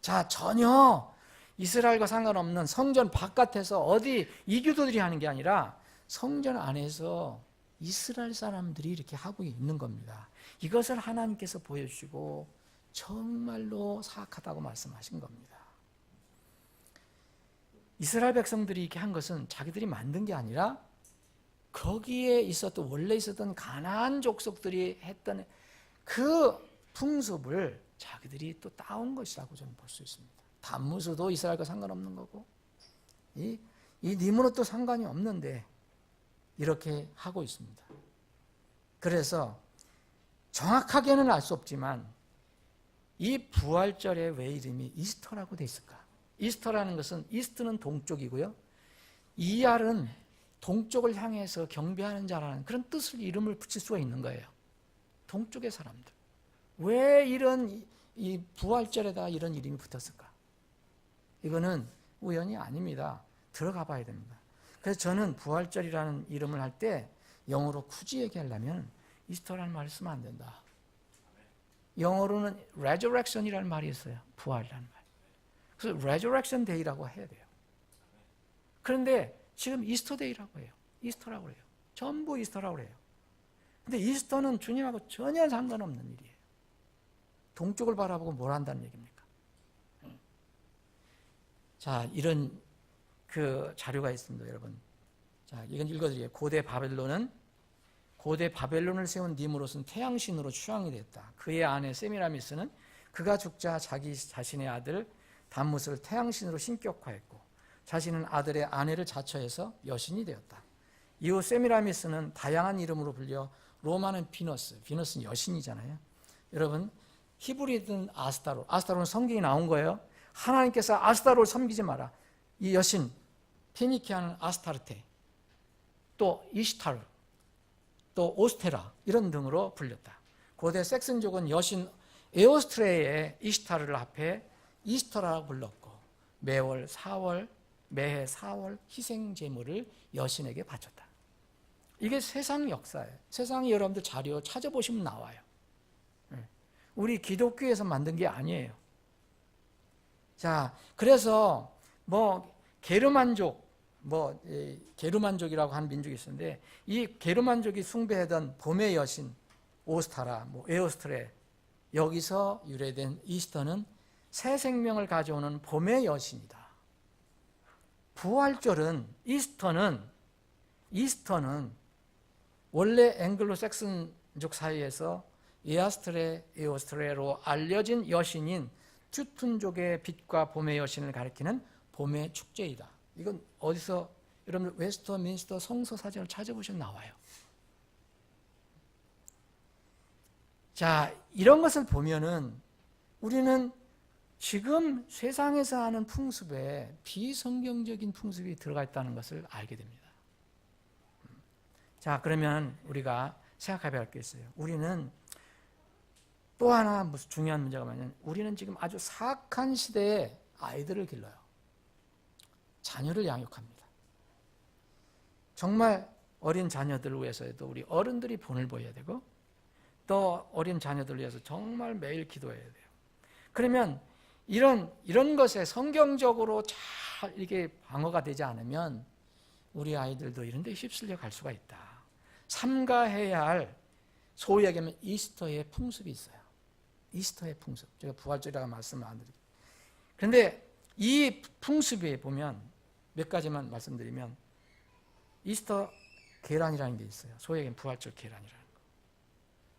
자, 전혀 이스라엘과 상관없는 성전 바깥에서 어디 이교도들이 하는 게 아니라 성전 안에서 이스라엘 사람들이 이렇게 하고 있는 겁니다. 이것을 하나님께서 보여주시고 정말로 사악하다고 말씀하신 겁니다. 이스라엘 백성들이 이렇게 한 것은 자기들이 만든 게 아니라 거기에 있었던, 원래 있었던 가나안 족속들이 했던 그 풍습을 자기들이 또 따온 것이라고 저는 볼 수 있습니다. 단무소도 이스라엘과 상관없는 거고 이 니므롯도 상관이 없는데 이렇게 하고 있습니다. 그래서 정확하게는 알 수 없지만 이 부활절에 왜 이름이 이스터라고 돼 있을까? 이스터라는 것은, 이스트는 동쪽이고요, 이알은 동쪽을 향해서 경배하는 자라는 그런 뜻을, 이름을 붙일 수가 있는 거예요. 동쪽의 사람들. 왜 이런 이 부활절에다 이런 이름이 붙었을까? 이거는 우연이 아닙니다. 들어가 봐야 됩니다. 그래서 저는 부활절이라는 이름을 할 때 영어로 굳이 얘기하려면 이스터라는 말을 쓰면 안 된다. 영어로는 resurrection이라는 말이 있어요. 부활이라는 말. 그래서 resurrection day라고 해야 돼요. 그런데 지금 이스터 데이라고 해요. 이스터라고 해요. 전부 이스터라고 해요. 근데 이스터는 주님하고 전혀 상관없는 일이에요. 동쪽을 바라보고 뭘 한다는 얘기입니까? 자, 이런 그 자료가 있습니다, 여러분. 자, 이건 읽어드릴게요. 고대 바벨론을 세운 니므롯은 태양신으로 추앙이 됐다. 그의 아내 세미라미스는 그가 죽자 자기 자신의 아들 담뭇을 태양신으로 신격화했고 자신은 아들의 아내를 자처해서 여신이 되었다. 이후 세미라미스는 다양한 이름으로 불려 로마는 비너스는 여신이잖아요. 여러분, 히브리든 아스타로는 성경이 나온 거예요. 하나님께서 아스타로를 섬기지 마라. 이 여신, 페니키아는 아스타르테, 또 이시타르, 또 오스테라 이런 등으로 불렸다. 고대 색슨족은 여신 에오스트레의 이시타르를 합해 이스터라고 불렀고 매해 4월 희생 제물을 여신에게 바쳤다. 이게 세상 역사예요. 세상이 여러분들 자료 찾아보시면 나와요. 우리 기독교에서 만든 게 아니에요. 자, 그래서 게르만족이라고 하는 민족이 있었는데 이 게르만족이 숭배하던 봄의 여신 오스타라, 에오스트레, 여기서 유래된 이스터는 새 생명을 가져오는 봄의 여신이다. 부활절은 이스터는 원래 앵글로색슨족 사이에서 에오스트레로 알려진 여신인 튜툰족의 빛과 봄의 여신을 가리키는 봄의 축제이다. 이건 어디서, 여러분 웨스터민스터 성서 사전을 찾아보시면 나와요. 자, 이런 것을 보면은 우리는 지금 세상에서 하는 풍습에 비성경적인 풍습이 들어가 있다는 것을 알게 됩니다. 자, 그러면 우리가 생각해봐야 할 게 있어요. 우리는 또 하나 무슨 중요한 문제가 뭐냐면 우리는 지금 아주 사악한 시대에 아이들을 길러요. 자녀를 양육합니다. 정말 어린 자녀들을 위해서도 우리 어른들이 본을 보여야 되고 또 어린 자녀들을 위해서 정말 매일 기도해야 돼요. 그러면 이런 것에 성경적으로 잘 이게 방어가 되지 않으면 우리 아이들도 이런 데 휩쓸려 갈 수가 있다. 삼가해야 할 소위 얘기하면 이스터의 풍습이 있어요. 이스터의 풍습. 제가 부활절이라고 말씀을 안 드릴게요. 그런데 이 풍습에 보면 몇 가지만 말씀드리면 이스터 계란이라는 게 있어요. 소위 얘기하면 부활절 계란이라는 거.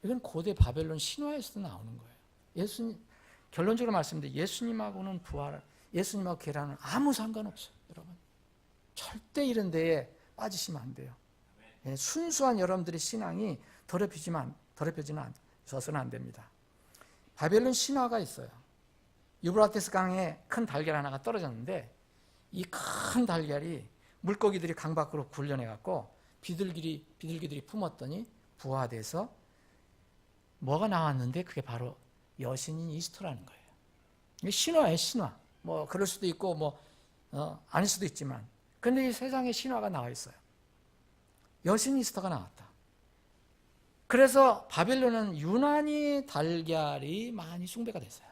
이건 고대 바벨론 신화에서도 나오는 거예요. 예수님, 결론적으로 말씀드리면 예수님하고는 예수님하고 계란은 아무 상관없어요. 여러분. 절대 이런 데에 빠지시면 안 돼요. 순수한 여러분들의 신앙이 더럽혀지는 않아서는 안 됩니다. 바벨론 신화가 있어요. 유브라테스 강에 큰 달걀 하나가 떨어졌는데 이 큰 달걀이 물고기들이 강 밖으로 굴려내갖고 비둘기들이 품었더니 부화돼서 뭐가 나왔는데 그게 바로 여신인 이스터라는 거예요. 이게 신화예요, 신화. 뭐 그럴 수도 있고 뭐 아닐 수도 있지만, 그런데 이 세상에 신화가 나와 있어요. 여신 이스터가 나왔다. 그래서 바벨론은 유난히 달걀이 많이 숭배가 됐어요.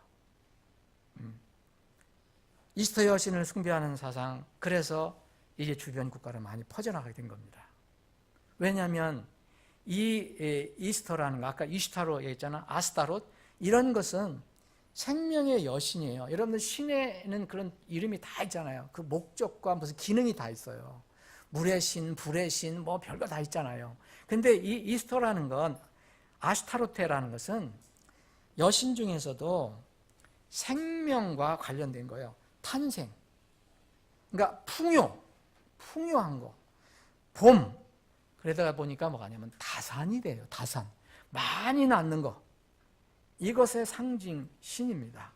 이스터 여신을 숭배하는 사상, 그래서 이게 주변 국가로 많이 퍼져나가게 된 겁니다. 왜냐하면 이 이스터라는 거, 아까 이슈타로 얘기했잖아, 아스타롯, 이런 것은 생명의 여신이에요. 여러분들 신에는 그런 이름이 다 있잖아요. 그 목적과 무슨 기능이 다 있어요. 물의 신, 불의 신, 뭐 별거 다 있잖아요. 근데 이 이스터라는 건, 아스타로테라는 것은 여신 중에서도 생명과 관련된 거예요. 탄생. 그러니까 풍요한 거. 봄. 그러다가 보니까 뭐가 냐면 다산이 돼요. 다산. 많이 낳는 거. 이것의 상징 신입니다.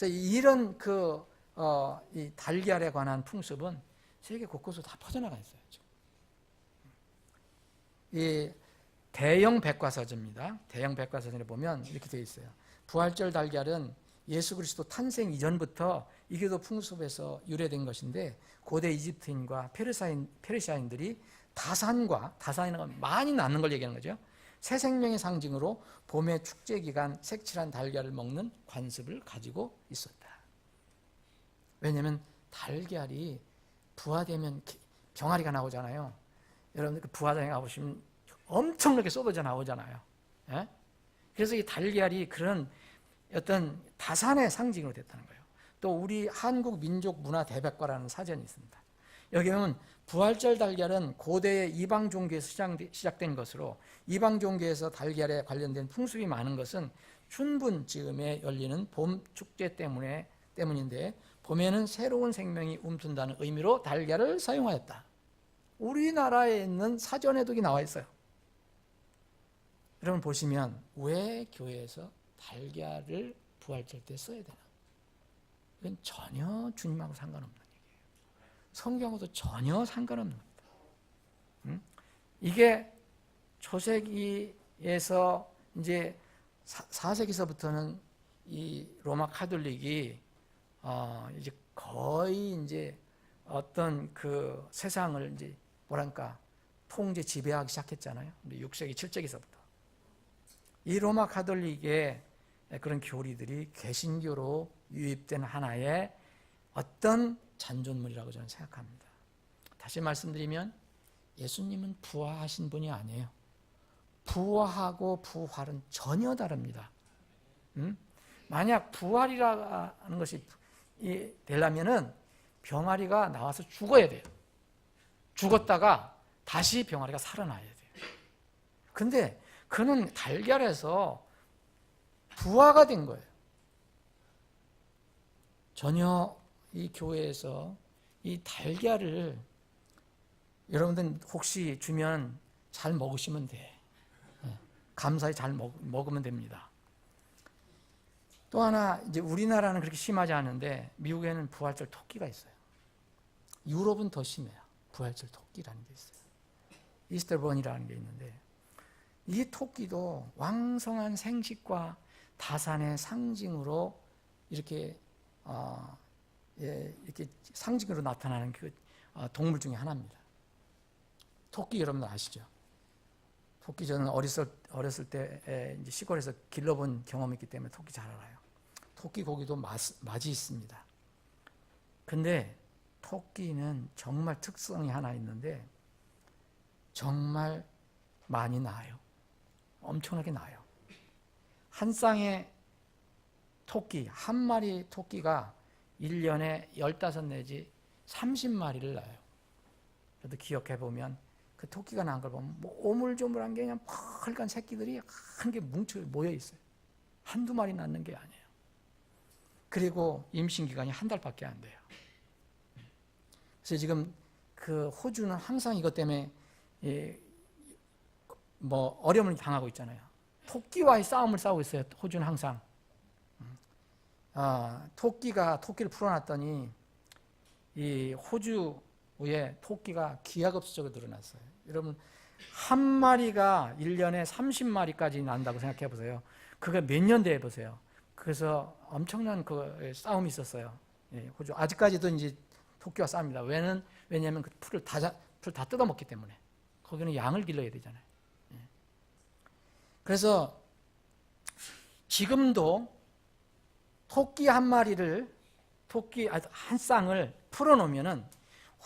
이런 이 달걀에 관한 풍습은 세계 곳곳으로 다 퍼져나가 있어요. 이 대영 백과사전입니다. 대영 백과사전에 보면 이렇게 되어 있어요. 부활절 달걀은 예수 그리스도 탄생 이전부터 이교도 풍습에서 유래된 것인데, 고대 이집트인과 페르시아인들이 다산은 많이 낳는 걸 얘기하는 거죠. 새 생명의 상징으로 봄의 축제 기간 색칠한 달걀을 먹는 관습을 가지고 있었다. 왜냐하면 달걀이 부화되면 병아리가 나오잖아요. 여러분들 그 부화장에 가보시면 엄청나게 쏟아져 나오잖아요. 예? 그래서 이 달걀이 그런 어떤 다산의 상징으로 됐다는 거예요. 또 우리 한국 민족 문화 대백과라는 사전이 있습니다. 여기 보면 부활절 달걀은 고대의 이방 종교에서 시작된 것으로, 이방 종교에서 달걀에 관련된 풍습이 많은 것은 춘분 즈음에 열리는 봄 축제 때문인데, 봄에는 새로운 생명이 움튼다는 의미로 달걀을 사용하였다. 우리나라에 있는 사전에도 나와 있어요. 여러분 보시면 왜 교회에서 달걀을 부활절 때 써야 되나? 이건 전혀 주님하고 상관없는 얘기예요. 성경하고도 전혀 상관없는 겁니다. 이게 초세기에서 이제 4세기서부터는 이 로마 카톨릭이 이제 거의 이제 어떤 그 세상을 이제 뭐랄까 통제 지배하기 시작했잖아요. 6세기, 7세기서부터. 이 로마 카톨릭의 그런 교리들이 개신교로 유입된 하나의 어떤 잔존물이라고 저는 생각합니다. 다시 말씀드리면 예수님은 부활하신 분이 아니에요. 부활하고 부활은 전혀 다릅니다. 만약 부활이라는 것이 되려면은 병아리가 나와서 죽어야 돼요. 죽었다가 다시 병아리가 살아나야 돼요. 근데 그는 달걀에서 부화가 된 거예요. 전혀 이 교회에서 이 달걀을 여러분들 혹시 주면 잘 먹으시면 돼. 감사히 잘 먹으면 됩니다. 또 하나, 이제 우리나라는 그렇게 심하지 않은데 미국에는 부활절 토끼가 있어요. 유럽은 더 심해요. 부활절 토끼라는 게 있어요. 이스터번이라는 게 있는데, 이 토끼도 왕성한 생식과 다산의 상징으로 이렇게 이렇게 상징으로 나타나는 그 동물 중에 하나입니다. 토끼 여러분 아시죠? 토끼 저는 어렸을 때 이제 시골에서 길러본 경험이 있기 때문에 토끼 잘 알아요. 토끼 고기도 맛이 있습니다. 근데 토끼는 정말 특성이 하나 있는데 정말 많이 나요. 엄청나게 나요. 한 쌍의 토끼, 한 마리 토끼가 1년에 15 내지 30마리를 낳아요. 그래도 기억해 보면 그 토끼가 낳은 걸 보면 뭐 오물조물한 게 그냥 펄간 새끼들이 한 개 모여 있어요. 한두 마리 낳는 게 아니에요. 그리고 임신 기간이 한 달밖에 안 돼요. 그래서 지금 그 호주는 항상 이것 때문에 뭐 어려움을 당하고 있잖아요. 토끼와의 싸움을 싸우고 있어요. 호주는 항상. 토끼를 풀어놨더니 이 호주에 토끼가 기하급수적으로 늘어났어요. 여러분 한 마리가 1년에 30마리까지 난다고 생각해 보세요. 그게 몇 년 돼 보세요. 그래서 엄청난 그 싸움이 있었어요. 호주 아직까지도 이제 토끼와 싸웁니다. 왜냐하면 그 풀을 다 뜯어먹기 때문에. 거기는 양을 길러야 되잖아요. 그래서 지금도 토끼 한 쌍을 풀어놓으면은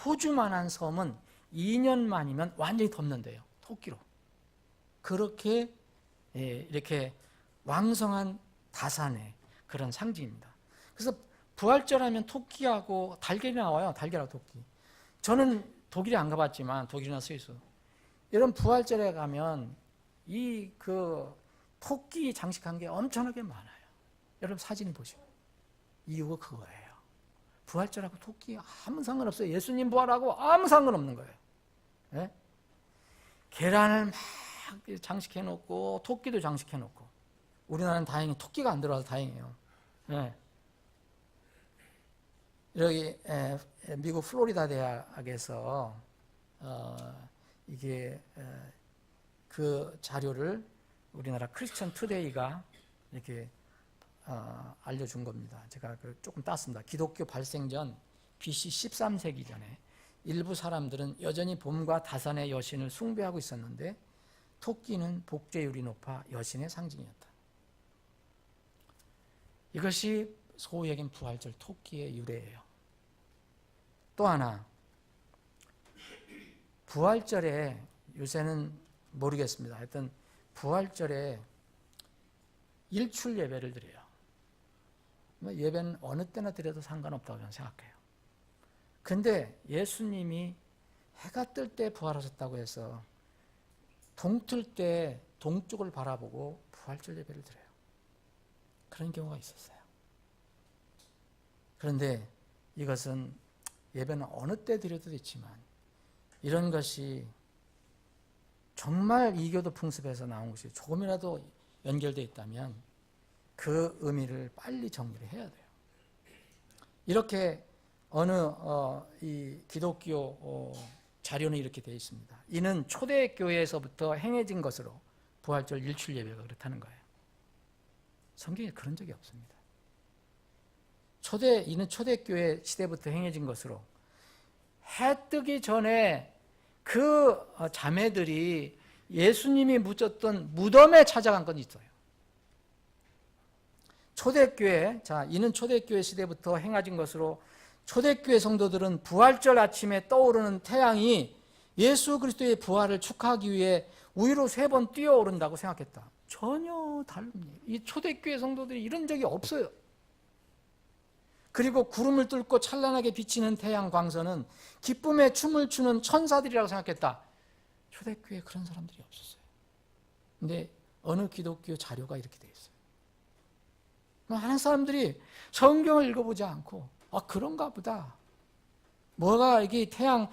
호주만한 섬은 2년 만이면 완전히 덮는데요. 토끼로. 그렇게 이렇게 왕성한 다산의 그런 상징입니다. 그래서 부활절하면 토끼하고 달걀이 나와요. 달걀하고 토끼. 저는 독일에 안 가봤지만 독일이나 스위스. 여러분 부활절에 가면 그 토끼 장식한 게 엄청나게 많아요. 여러분 사진 보시고. 이유가 그거예요. 부활절하고 토끼 아무 상관없어요. 예수님 부활하고 아무 상관없는 거예요. 네? 계란을 막 장식해 놓고 토끼도 장식해 놓고. 우리나라는 다행히 토끼가 안 들어와서 다행이에요. 네. 여기 미국 플로리다 대학에서 이게 그 자료를 우리나라 크리스천 투데이가 이렇게 알려준 겁니다. 제가 조금 땄습니다. 기독교 발생 전 BC 13세기 전에 일부 사람들은 여전히 봄과 다산의 여신을 숭배하고 있었는데 토끼는 복제율이 높아 여신의 상징이었다. 이것이 소위 얘기한 부활절 토끼의 유래예요. 또 하나, 부활절에 요새는 모르겠습니다. 하여튼 부활절에 일출 예배를 드려요. 예배는 어느 때나 드려도 상관없다고 저는 생각해요. 근데 예수님이 해가 뜰 때 부활하셨다고 해서 동틀 때 동쪽을 바라보고 부활절 예배를 드려요. 그런 경우가 있었어요. 그런데 이것은 예배는 어느 때 드려도 됐지만 이런 것이 정말 이교도 풍습에서 나온 것이 조금이라도 연결되어 있다면 그 의미를 빨리 정리를 해야 돼요. 이렇게 이 기독교 자료는 이렇게 되어 있습니다. 이는 초대교회에서부터 행해진 것으로 부활절 일출 예배가 그렇다는 거예요. 성경에 그런 적이 없습니다. 이는 초대교회 시대부터 행해진 것으로 해 뜨기 전에 그 자매들이 예수님이 묻혔던 무덤에 찾아간 건 있어요. 이는 초대교회 시대부터 행해진 것으로 초대교회 성도들은 부활절 아침에 떠오르는 태양이 예수 그리스도의 부활을 축하하기 위해 위로 3번 뛰어오른다고 생각했다. 전혀 다릅니다. 이 초대교회 성도들이 이런 적이 없어요. 그리고 구름을 뚫고 찬란하게 비치는 태양 광선은 기쁨의 춤을 추는 천사들이라고 생각했다. 초대교회에 그런 사람들이 없었어요. 근데 어느 기독교 자료가 이렇게 돼 있어요. 많은 사람들이 성경을 읽어보지 않고 그런가 보다. 뭐가 이게 태양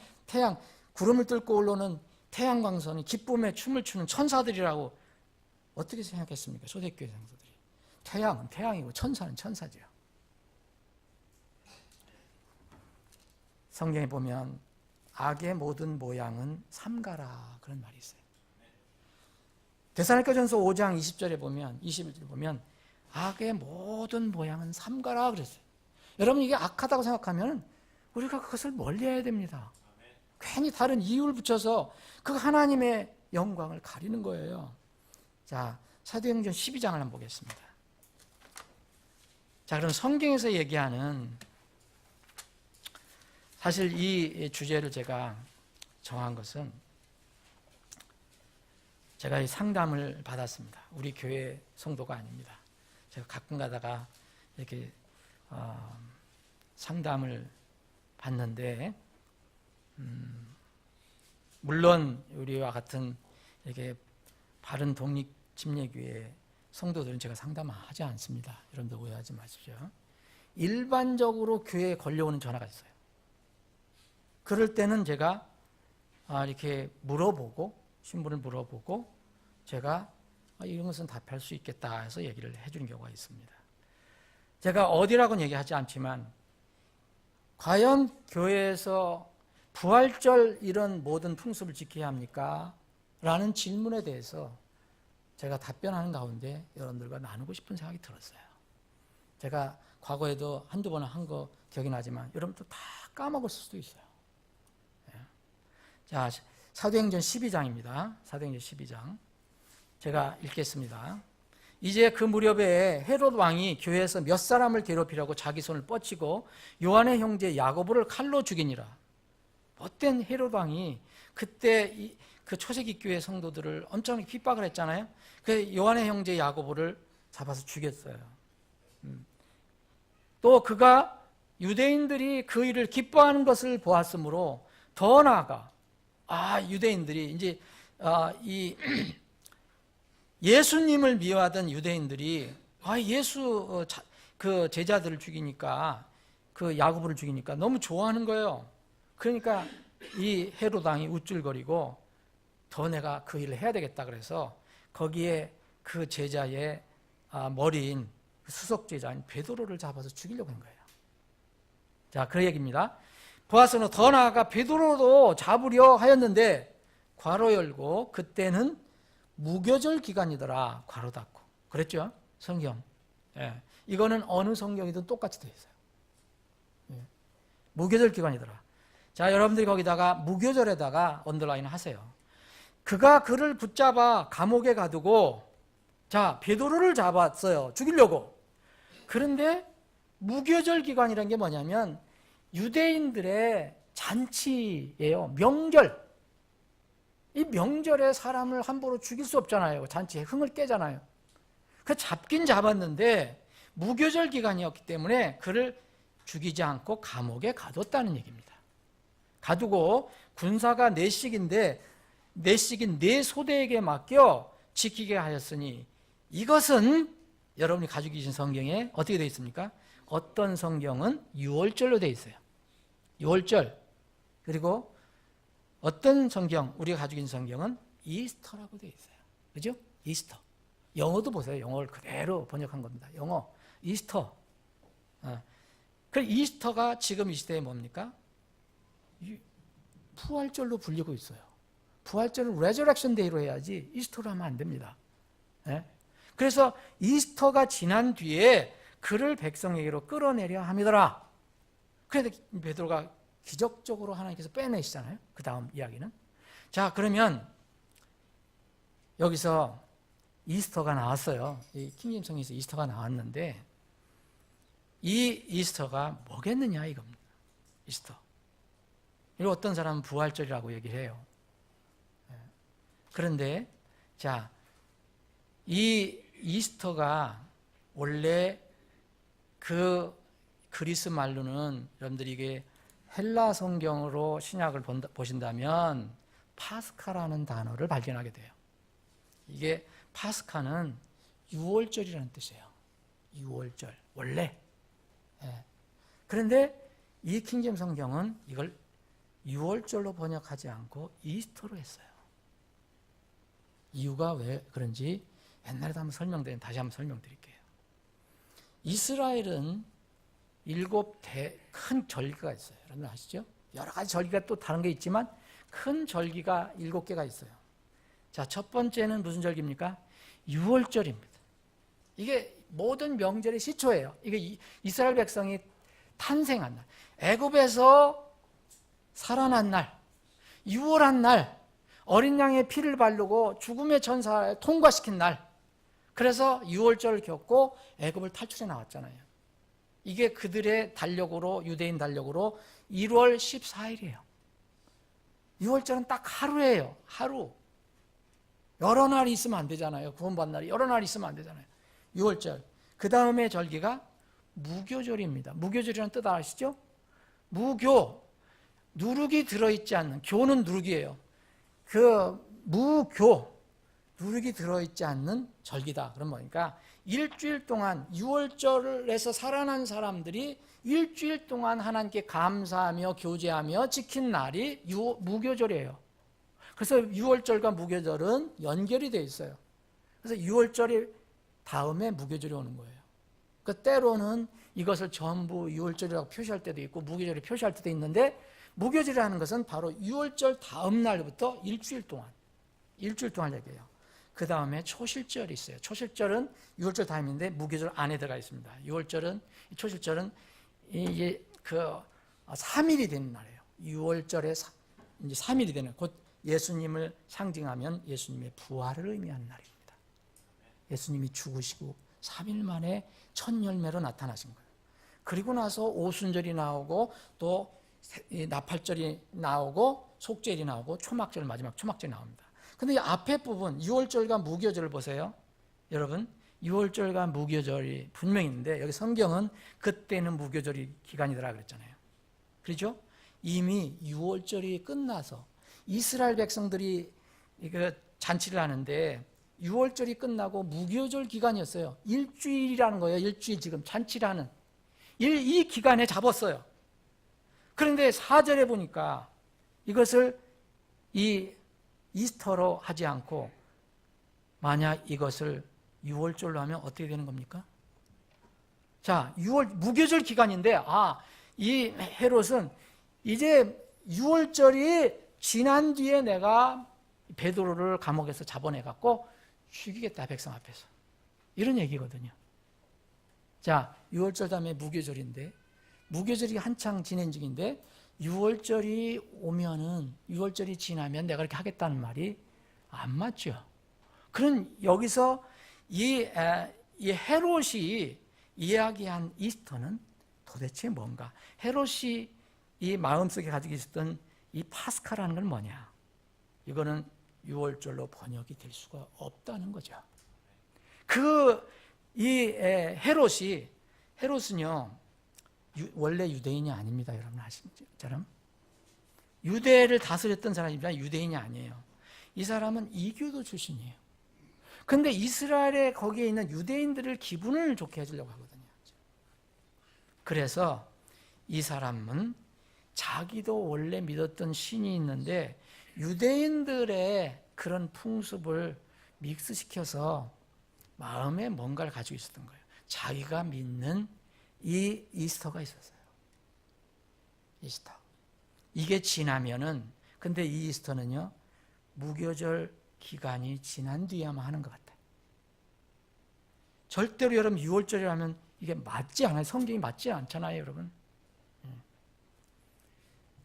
구름을 뚫고 올라오는 태양 광선이 기쁨의 춤을 추는 천사들이라고 어떻게 생각했습니까? 초대교회 성도들이. 태양은 태양이고 천사는 천사죠. 성경에 보면 악의 모든 모양은 삼가라 그런 말이 있어요. 데살로니가전서 5장 21절에 보면 악의 모든 모양은 삼가라 그랬어요. 여러분 이게 악하다고 생각하면 우리가 그것을 멀리해야 됩니다. 괜히 다른 이유를 붙여서 그 하나님의 영광을 가리는 거예요. 자, 사도행전 12장을 한번 보겠습니다. 자, 그럼 성경에서 얘기하는 사실 이 주제를 제가 정한 것은 제가 이 상담을 받았습니다. 우리 교회 성도가 아닙니다. 제가 가끔 가다가 이렇게 상담을 받는데 물론 우리와 같은 이렇게 바른 독립 침례교회 성도들은 제가 상담하지 않습니다. 여러분들 오해하지 마십시오. 일반적으로 교회에 걸려오는 전화가 있어요. 그럴 때는 제가 이렇게 물어보고 신분을 물어보고 제가 이런 것은 답할 수 있겠다 해서 얘기를 해주는 경우가 있습니다. 제가 어디라고는 얘기하지 않지만 과연 교회에서 부활절 이런 모든 풍습을 지켜야 합니까? 라는 질문에 대해서 제가 답변하는 가운데 여러분들과 나누고 싶은 생각이 들었어요. 제가 과거에도 한두 번 한 거 기억이 나지만 여러분도 다 까먹을 수도 있어요. 자, 사도행전 12장입니다. 사도행전 12장. 제가 읽겠습니다. 이제 그 무렵에 헤롯 왕이 교회에서 몇 사람을 괴롭히려고 자기 손을 뻗치고 요한의 형제 야고보를 칼로 죽이니라. 어떤 헤롯 왕이 그때 그 초세기 교회 성도들을 엄청 핍박을 했잖아요. 그 요한의 형제 야고보를 잡아서 죽였어요. 또 그가 유대인들이 그 일을 기뻐하는 것을 보았으므로 더 나아가 유대인들이 이제 이 예수님을 미워하던 유대인들이 예수 그 제자들을 죽이니까 그 야고보를 죽이니까 너무 좋아하는 거예요. 그러니까 이 헤롯 왕이 우쭐거리고 더 내가 그 일을 해야 되겠다 그래서 거기에 그 제자의 머리인 수석 제자인 베드로를 잡아서 죽이려고 한 거예요. 자, 그 얘기입니다. 보아서는 더 나아가 베드로도 잡으려 하였는데 괄호 열고 그때는 무교절 기간이더라. 괄호 닫고. 그랬죠? 성경. 예. 이거는 어느 성경이든 똑같이 되어 있어요. 예. 무교절 기간이더라. 자, 여러분들이 거기다가 무교절에다가 언더라인 하세요. 그가 그를 붙잡아 감옥에 가두고 자, 베드로를 잡았어요. 죽이려고. 그런데 무교절 기간이라는 게 뭐냐면 유대인들의 잔치예요. 명절. 이 명절에 사람을 함부로 죽일 수 없잖아요. 잔치에 흥을 깨잖아요. 그 잡긴 잡았는데 무교절 기간이었기 때문에 그를 죽이지 않고 감옥에 가뒀다는 얘기입니다. 가두고 군사가 넷씩인데 넷씩인 네 소대에게 맡겨 지키게 하였으니 이것은 여러분이 가지고 계신 성경에 어떻게 되어 있습니까? 어떤 성경은 6월절로 되어 있어요. 6월절. 그리고 어떤 성경, 우리가 가지고 있는 성경은 이스터라고 되어 있어요. 그죠? 이스터. 영어도 보세요. 영어를 그대로 번역한 겁니다. 영어. 이스터. 그 이스터가 지금 이 시대에 뭡니까? 부활절로 불리고 있어요. 부활절은 레저렉션 데이로 해야지 이스터로 하면 안 됩니다. 그래서 이스터가 지난 뒤에 그를 백성에게로 끌어내려 함이더라. 그런데 베드로가 기적적으로 하나님께서 빼내시잖아요. 그 다음 이야기는. 자, 그러면 여기서 이스터가 나왔어요. 이 킹제임스 성경에서 이스터가 나왔는데 이 이스터가 뭐겠느냐 이겁니다. 이스터. 이거 어떤 사람은 부활절이라고 얘기를 해요. 그런데 자, 이 이스터가 원래 그 그리스 말로는 여러분들이 이게 헬라 성경으로 신약을 보신다면 파스카라는 단어를 발견하게 돼요. 이게 파스카는 6월절이라는 뜻이에요. 6월절 원래. 그런데 이 킹제임스 성경은 이걸 6월절로 번역하지 않고 이스터로 했어요. 이유가 왜 그런지 옛날에도 한번 설명드린 다시 한번 설명드릴게요. 이스라엘은 7대 큰 절기가 있어요. 여러분 아시죠? 여러 가지 절기가 또 다른 게 있지만 큰 절기가 7개가 있어요. 자, 첫 번째는 무슨 절기입니까? 6월절입니다. 이게 모든 명절의 시초예요. 이게 이스라엘 백성이 탄생한 날, 애굽에서 살아난 날, 6월한 날, 어린 양의 피를 바르고 죽음의 천사를 통과시킨 날. 그래서 6월절을 겪고 애굽을 탈출해 나왔잖아요. 이게 그들의 달력으로, 유대인 달력으로 1월 14일이에요. 6월절은 딱 하루예요. 하루. 여러 날이 있으면 안 되잖아요. 구원받는 날이 여러 날이 있으면 안 되잖아요. 6월절. 그 다음에 절기가 무교절입니다. 무교절이라는 뜻 아시죠? 무교. 누룩이 들어있지 않는, 교는 누룩이에요. 그 무교, 누룩이 들어있지 않는 절기다. 그럼 뭐니까 일주일 동안 6월절에서 살아난 사람들이 일주일 동안 하나님께 감사하며 교제하며 지킨 날이 무교절이에요. 그래서 6월절과 무교절은 연결이 되어 있어요. 그래서 6월절이 다음에 무교절이 오는 거예요. 그 때로는 이것을 전부 6월절이라고 표시할 때도 있고 무교절이 표시할 때도 있는데, 무교절이라는 것은 바로 6월절 다음 날부터 일주일 동안 얘기해요. 그 다음에 초실절이 있어요. 초실절은 6월절 다음인데 무교절 안에 들어가 있습니다. 6월절은, 초실절은 이게 3일이 되는 날이에요. 6월절에 이제 3일이 되는, 곧 예수님을 상징하면 예수님의 부활을 의미하는 날입니다. 예수님이 죽으시고 3일 만에 첫 열매로 나타나신 거예요. 그리고 나서 오순절이 나오고 또 나팔절이 나오고 속절이 나오고 초막절, 마지막 초막절이 나옵니다. 근데 이 앞에 부분 6월절과 무교절을 보세요. 여러분, 6월절과 무교절이 분명히 있는데 여기 성경은 그때는 무교절이 기간이더라 그랬잖아요. 그렇죠? 이미 6월절이 끝나서 이스라엘 백성들이 이거 잔치를 하는데 6월절이 끝나고 무교절 기간이었어요. 일주일이라는 거예요. 일주일 지금 잔치를 하는 이 기간에 잡았어요. 그런데 4절에 보니까 이것을 이 이스터로 하지 않고 만약 이것을 6월절로 하면 어떻게 되는 겁니까? 자, 6월 무교절 기간인데 이 헤롯은 이제 6월절이 지난 뒤에 내가 베드로를 감옥에서 잡아내갖고 죽이겠다, 백성 앞에서. 이런 얘기거든요. 자, 6월절 다음에 무교절인데, 무교절이 한창 진행 중인데 6월절이 오면은, 6월절이 지나면 내가 이렇게 하겠다는 말이 안 맞죠. 그런 여기서 이 헤롯이 이야기한 이스터는 도대체 뭔가? 헤롯이 이 마음속에 가지고 있었던 이 파스카라는 건 뭐냐? 이거는 6월절로 번역이 될 수가 없다는 거죠. 헤롯은요, 원래 유대인이 아닙니다. 여러분 아시는 것처럼. 유대를 다스렸던 사람이지만 유대인이 아니에요. 이 사람은 이교도 출신이에요. 근데 이스라엘에 거기에 있는 유대인들을 기분을 좋게 해주려고 하거든요. 그래서 이 사람은 자기도 원래 믿었던 신이 있는데 유대인들의 그런 풍습을 믹스시켜서 마음에 뭔가를 가지고 있었던 거예요. 자기가 믿는 이 이스터가 있었어요. 이스터. 이게 지나면은, 근데 이 이스터는요, 무교절 기간이 지난 뒤에만 하는 것 같아요. 절대로 여러분 6월절이라면 이게 맞지 않아요. 성경이 맞지 않잖아요, 여러분.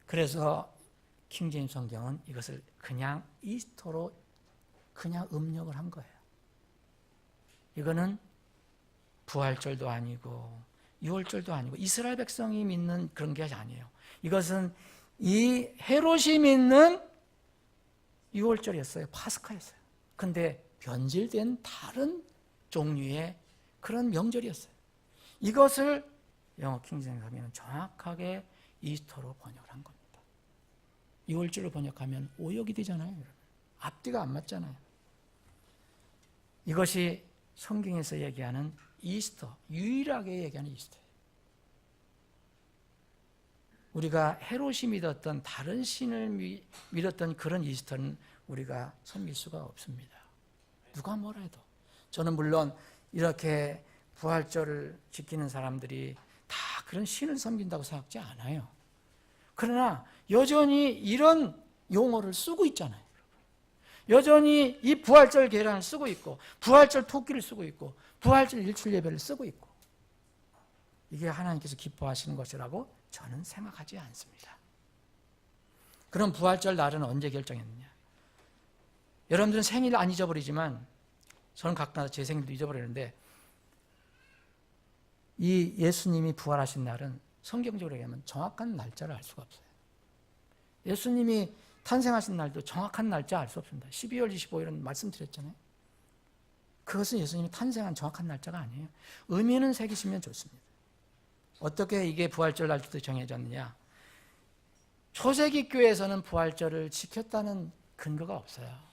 그래서 킹제임스 성경은 이것을 그냥 이스터로 그냥 음력을 한 거예요. 이거는 부활절도 아니고 6월절도 아니고 이스라엘 백성이 믿는 그런 게 아니에요. 이것은 이 헤롯이 믿는 6월절이었어요. 파스카였어요. 근데 변질된 다른 종류의 그런 명절이었어요. 이것을 영어 킹제임스는 정확하게 이스터로 번역을 한 겁니다. 6월절로 번역하면 오역이 되잖아요. 여러분. 앞뒤가 안 맞잖아요. 이것이 성경에서 얘기하는 이스터, 유일하게 얘기하는 이스터예요. 우리가 헤롯이 믿었던 다른 신을 믿었던 그런 이스터는 우리가 섬길 수가 없습니다. 누가 뭐라 해도. 저는 물론 이렇게 부활절을 지키는 사람들이 다 그런 신을 섬긴다고 생각하지 않아요. 그러나 여전히 이런 용어를 쓰고 있잖아요. 여전히 이 부활절 계란을 쓰고 있고 부활절 토끼를 쓰고 있고 부활절 일출 예배를 쓰고 있고, 이게 하나님께서 기뻐하시는 것이라고 저는 생각하지 않습니다. 그럼 부활절 날은 언제 결정했느냐? 여러분들은 생일 안 잊어버리지만 저는 가끔가다 제 생일도 잊어버리는데 이 예수님이 부활하신 날은 성경적으로 얘기하면 정확한 날짜를 알 수가 없어요. 예수님이 탄생하신 날도 정확한 날짜 알 수 없습니다. 12월 25일은 말씀드렸잖아요. 그것은 예수님이 탄생한 정확한 날짜가 아니에요. 의미는 새기시면 좋습니다. 어떻게 이게 부활절 날짜도 정해졌느냐? 초세기 교회에서는 부활절을 지켰다는 근거가 없어요.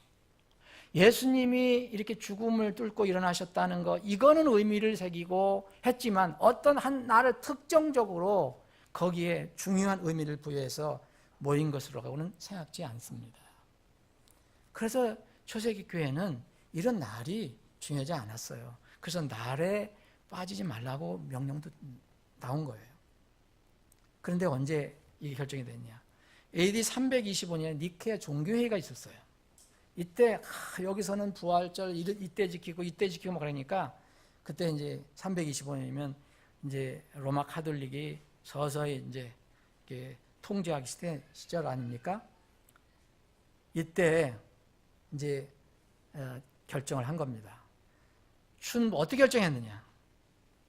예수님이 이렇게 죽음을 뚫고 일어나셨다는 거, 이거는 의미를 새기고 했지만 어떤 한 날을 특정적으로 거기에 중요한 의미를 부여해서 모인 것으로는 생각지 않습니다. 그래서 초세기 교회는 이런 날이 중요하지 않았어요. 그래서 날에 빠지지 말라고 명령도 나온 거예요. 그런데 언제 이게 결정이 됐냐? AD 325년에 니케아 종교회의가 있었어요. 이때 여기서는 부활절 이때 지키고 막 그러니까 그때 이제 325년이면 이제 로마 카톨릭이 서서히 이제 이렇게 통제하기 시절 아닙니까? 이때 이제 결정을 한 겁니다. 어떻게 결정했느냐?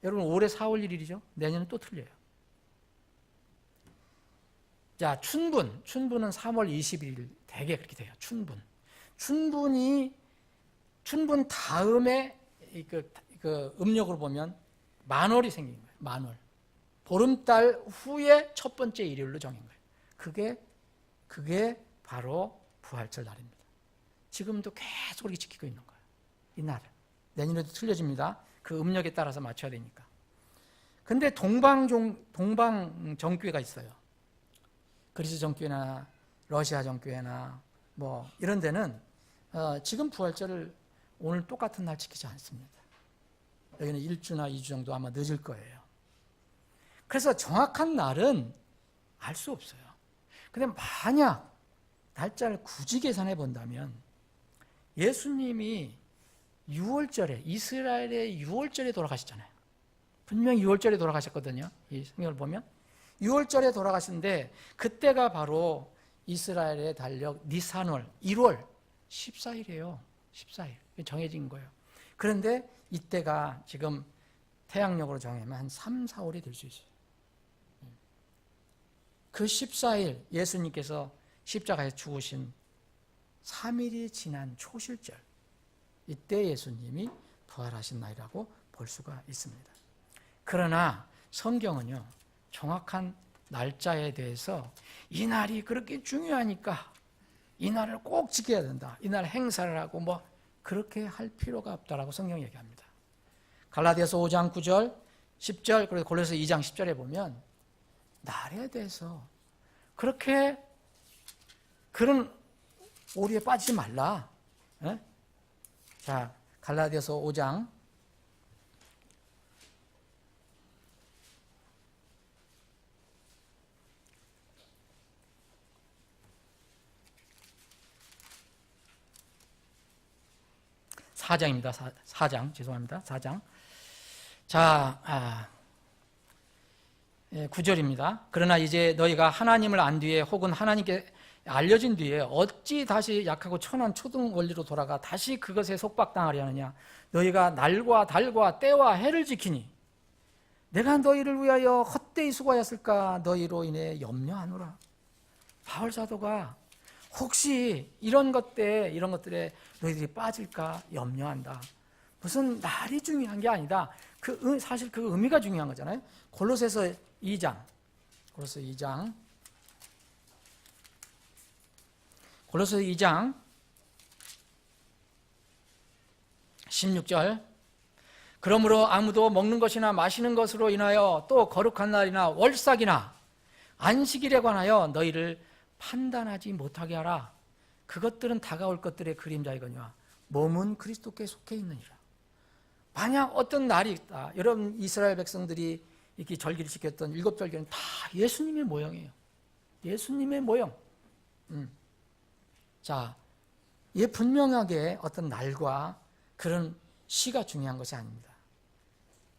여러분 올해 4월 1일이죠? 내년은 또 틀려요. 자, 춘분은 3월 21일 대개 그렇게 돼요. 춘분 다음에 그 음력으로 보면 만월이 생긴 거예요. 만월. 보름달 후에 첫 번째 일요일로 정한 거예요. 그게 바로 부활절 날입니다. 지금도 계속 그렇게 지키고 있는 거예요. 이 날을. 내년에도 틀려집니다. 그 음력에 따라서 맞춰야 되니까. 근데 동방 정교회가 있어요. 그리스 정교회나 러시아 정교회나 뭐 이런 데는 지금 부활절을 오늘 똑같은 날 지키지 않습니다. 여기는 1주나 2주 정도 아마 늦을 거예요. 그래서 정확한 날은 알 수 없어요. 근데 만약 날짜를 굳이 계산해 본다면 예수님이 6월절에 이스라엘의 6월절에 돌아가셨잖아요. 분명히 6월절에 돌아가셨거든요. 이 성경을 보면 6월절에 돌아가신데 그때가 바로 이스라엘의 달력 니산월 1월 14일이에요. 14일 정해진 거예요. 그런데 이때가 지금 태양력으로 정하면 한 3, 4월이 될 수 있어요. 그 14일 예수님께서 십자가에 죽으신 3일이 지난 초실절, 이때 예수님이 부활하신 날이라고 볼 수가 있습니다. 그러나 성경은요, 정확한 날짜에 대해서 이 날이 그렇게 중요하니까 이 날을 꼭 지켜야 된다, 이 날 행사를 하고 뭐 그렇게 할 필요가 없다라고 성경이 얘기합니다. 갈라디아서 5장 9절, 10절, 그리고 골로새 2장 10절에 보면 날에 대해서 그렇게 그런 오류에 빠지지 말라. 에? 자, 갈라디아서 5장 4장입니다. 4장, 죄송합니다. 4장. 자, 9절입니다. 그러나 이제 너희가 하나님을 안 뒤에 혹은 하나님께 알려진 뒤에 어찌 다시 약하고 천한 초등 원리로 돌아가 다시 그것에 속박당하려 하느냐. 너희가 날과 달과 때와 해를 지키니 내가 너희를 위하여 헛되이 수고하였을까 너희로 인해 염려하노라. 바울 사도가 혹시 이런 것들에 너희들이 빠질까 염려한다. 무슨 날이 중요한 게 아니다. 사실 그 의미가 중요한 거잖아요. 골로새서 2장 16절. 그러므로 아무도 먹는 것이나 마시는 것으로 인하여 또 거룩한 날이나 월삭이나 안식일에 관하여 너희를 판단하지 못하게 하라. 그것들은 다가올 것들의 그림자이거니와 몸은 그리스도께 속해 있느니라. 만약 어떤 날이 있다. 여러분 이스라엘 백성들이 이렇게 절기를 지켰던 7절기는 다 예수님의 모형이에요. 예수님의 모형. 자, 이 분명하게 어떤 날과 그런 시가 중요한 것이 아닙니다.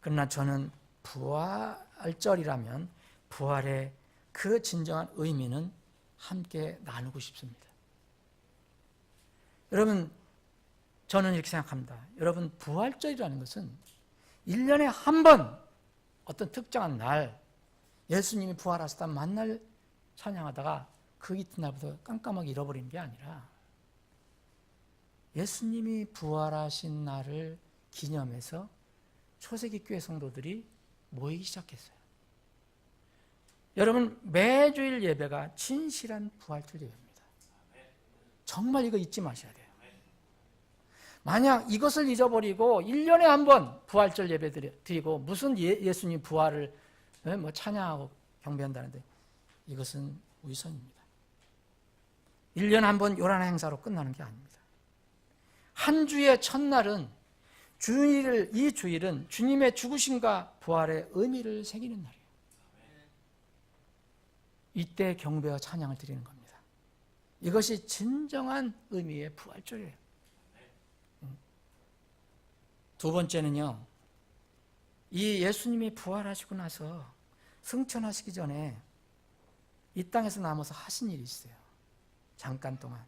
그러나 저는 부활절이라면 부활의 그 진정한 의미는 함께 나누고 싶습니다. 여러분, 저는 이렇게 생각합니다. 여러분, 부활절이라는 것은 1년에 한 번 어떤 특정한 날 예수님이 부활하셨다 만날 찬양하다가 그 이튿날부터 깜깜하게 잃어버리는 게 아니라 예수님이 부활하신 날을 기념해서 초세기 교회 성도들이 모이기 시작했어요. 여러분, 매주일 예배가 진실한 부활절 예배입니다. 정말 이거 잊지 마셔야 돼요. 만약 이것을 잊어버리고 1년에 한 번 부활절 예배 드리고 무슨 예수님 부활을 뭐 찬양하고 경배한다는데 이것은 위선입니다. 1년에 한 번 요란한 행사로 끝나는 게 아닙니다. 한 주의 첫날은 이 주일은 주님의 죽으심과 부활의 의미를 새기는 날이에요. 이때 경배와 찬양을 드리는 겁니다. 이것이 진정한 의미의 부활절이에요. 두 번째는요, 이 예수님이 부활하시고 나서 승천하시기 전에 이 땅에서 남아서 하신 일이 있어요. 잠깐 동안.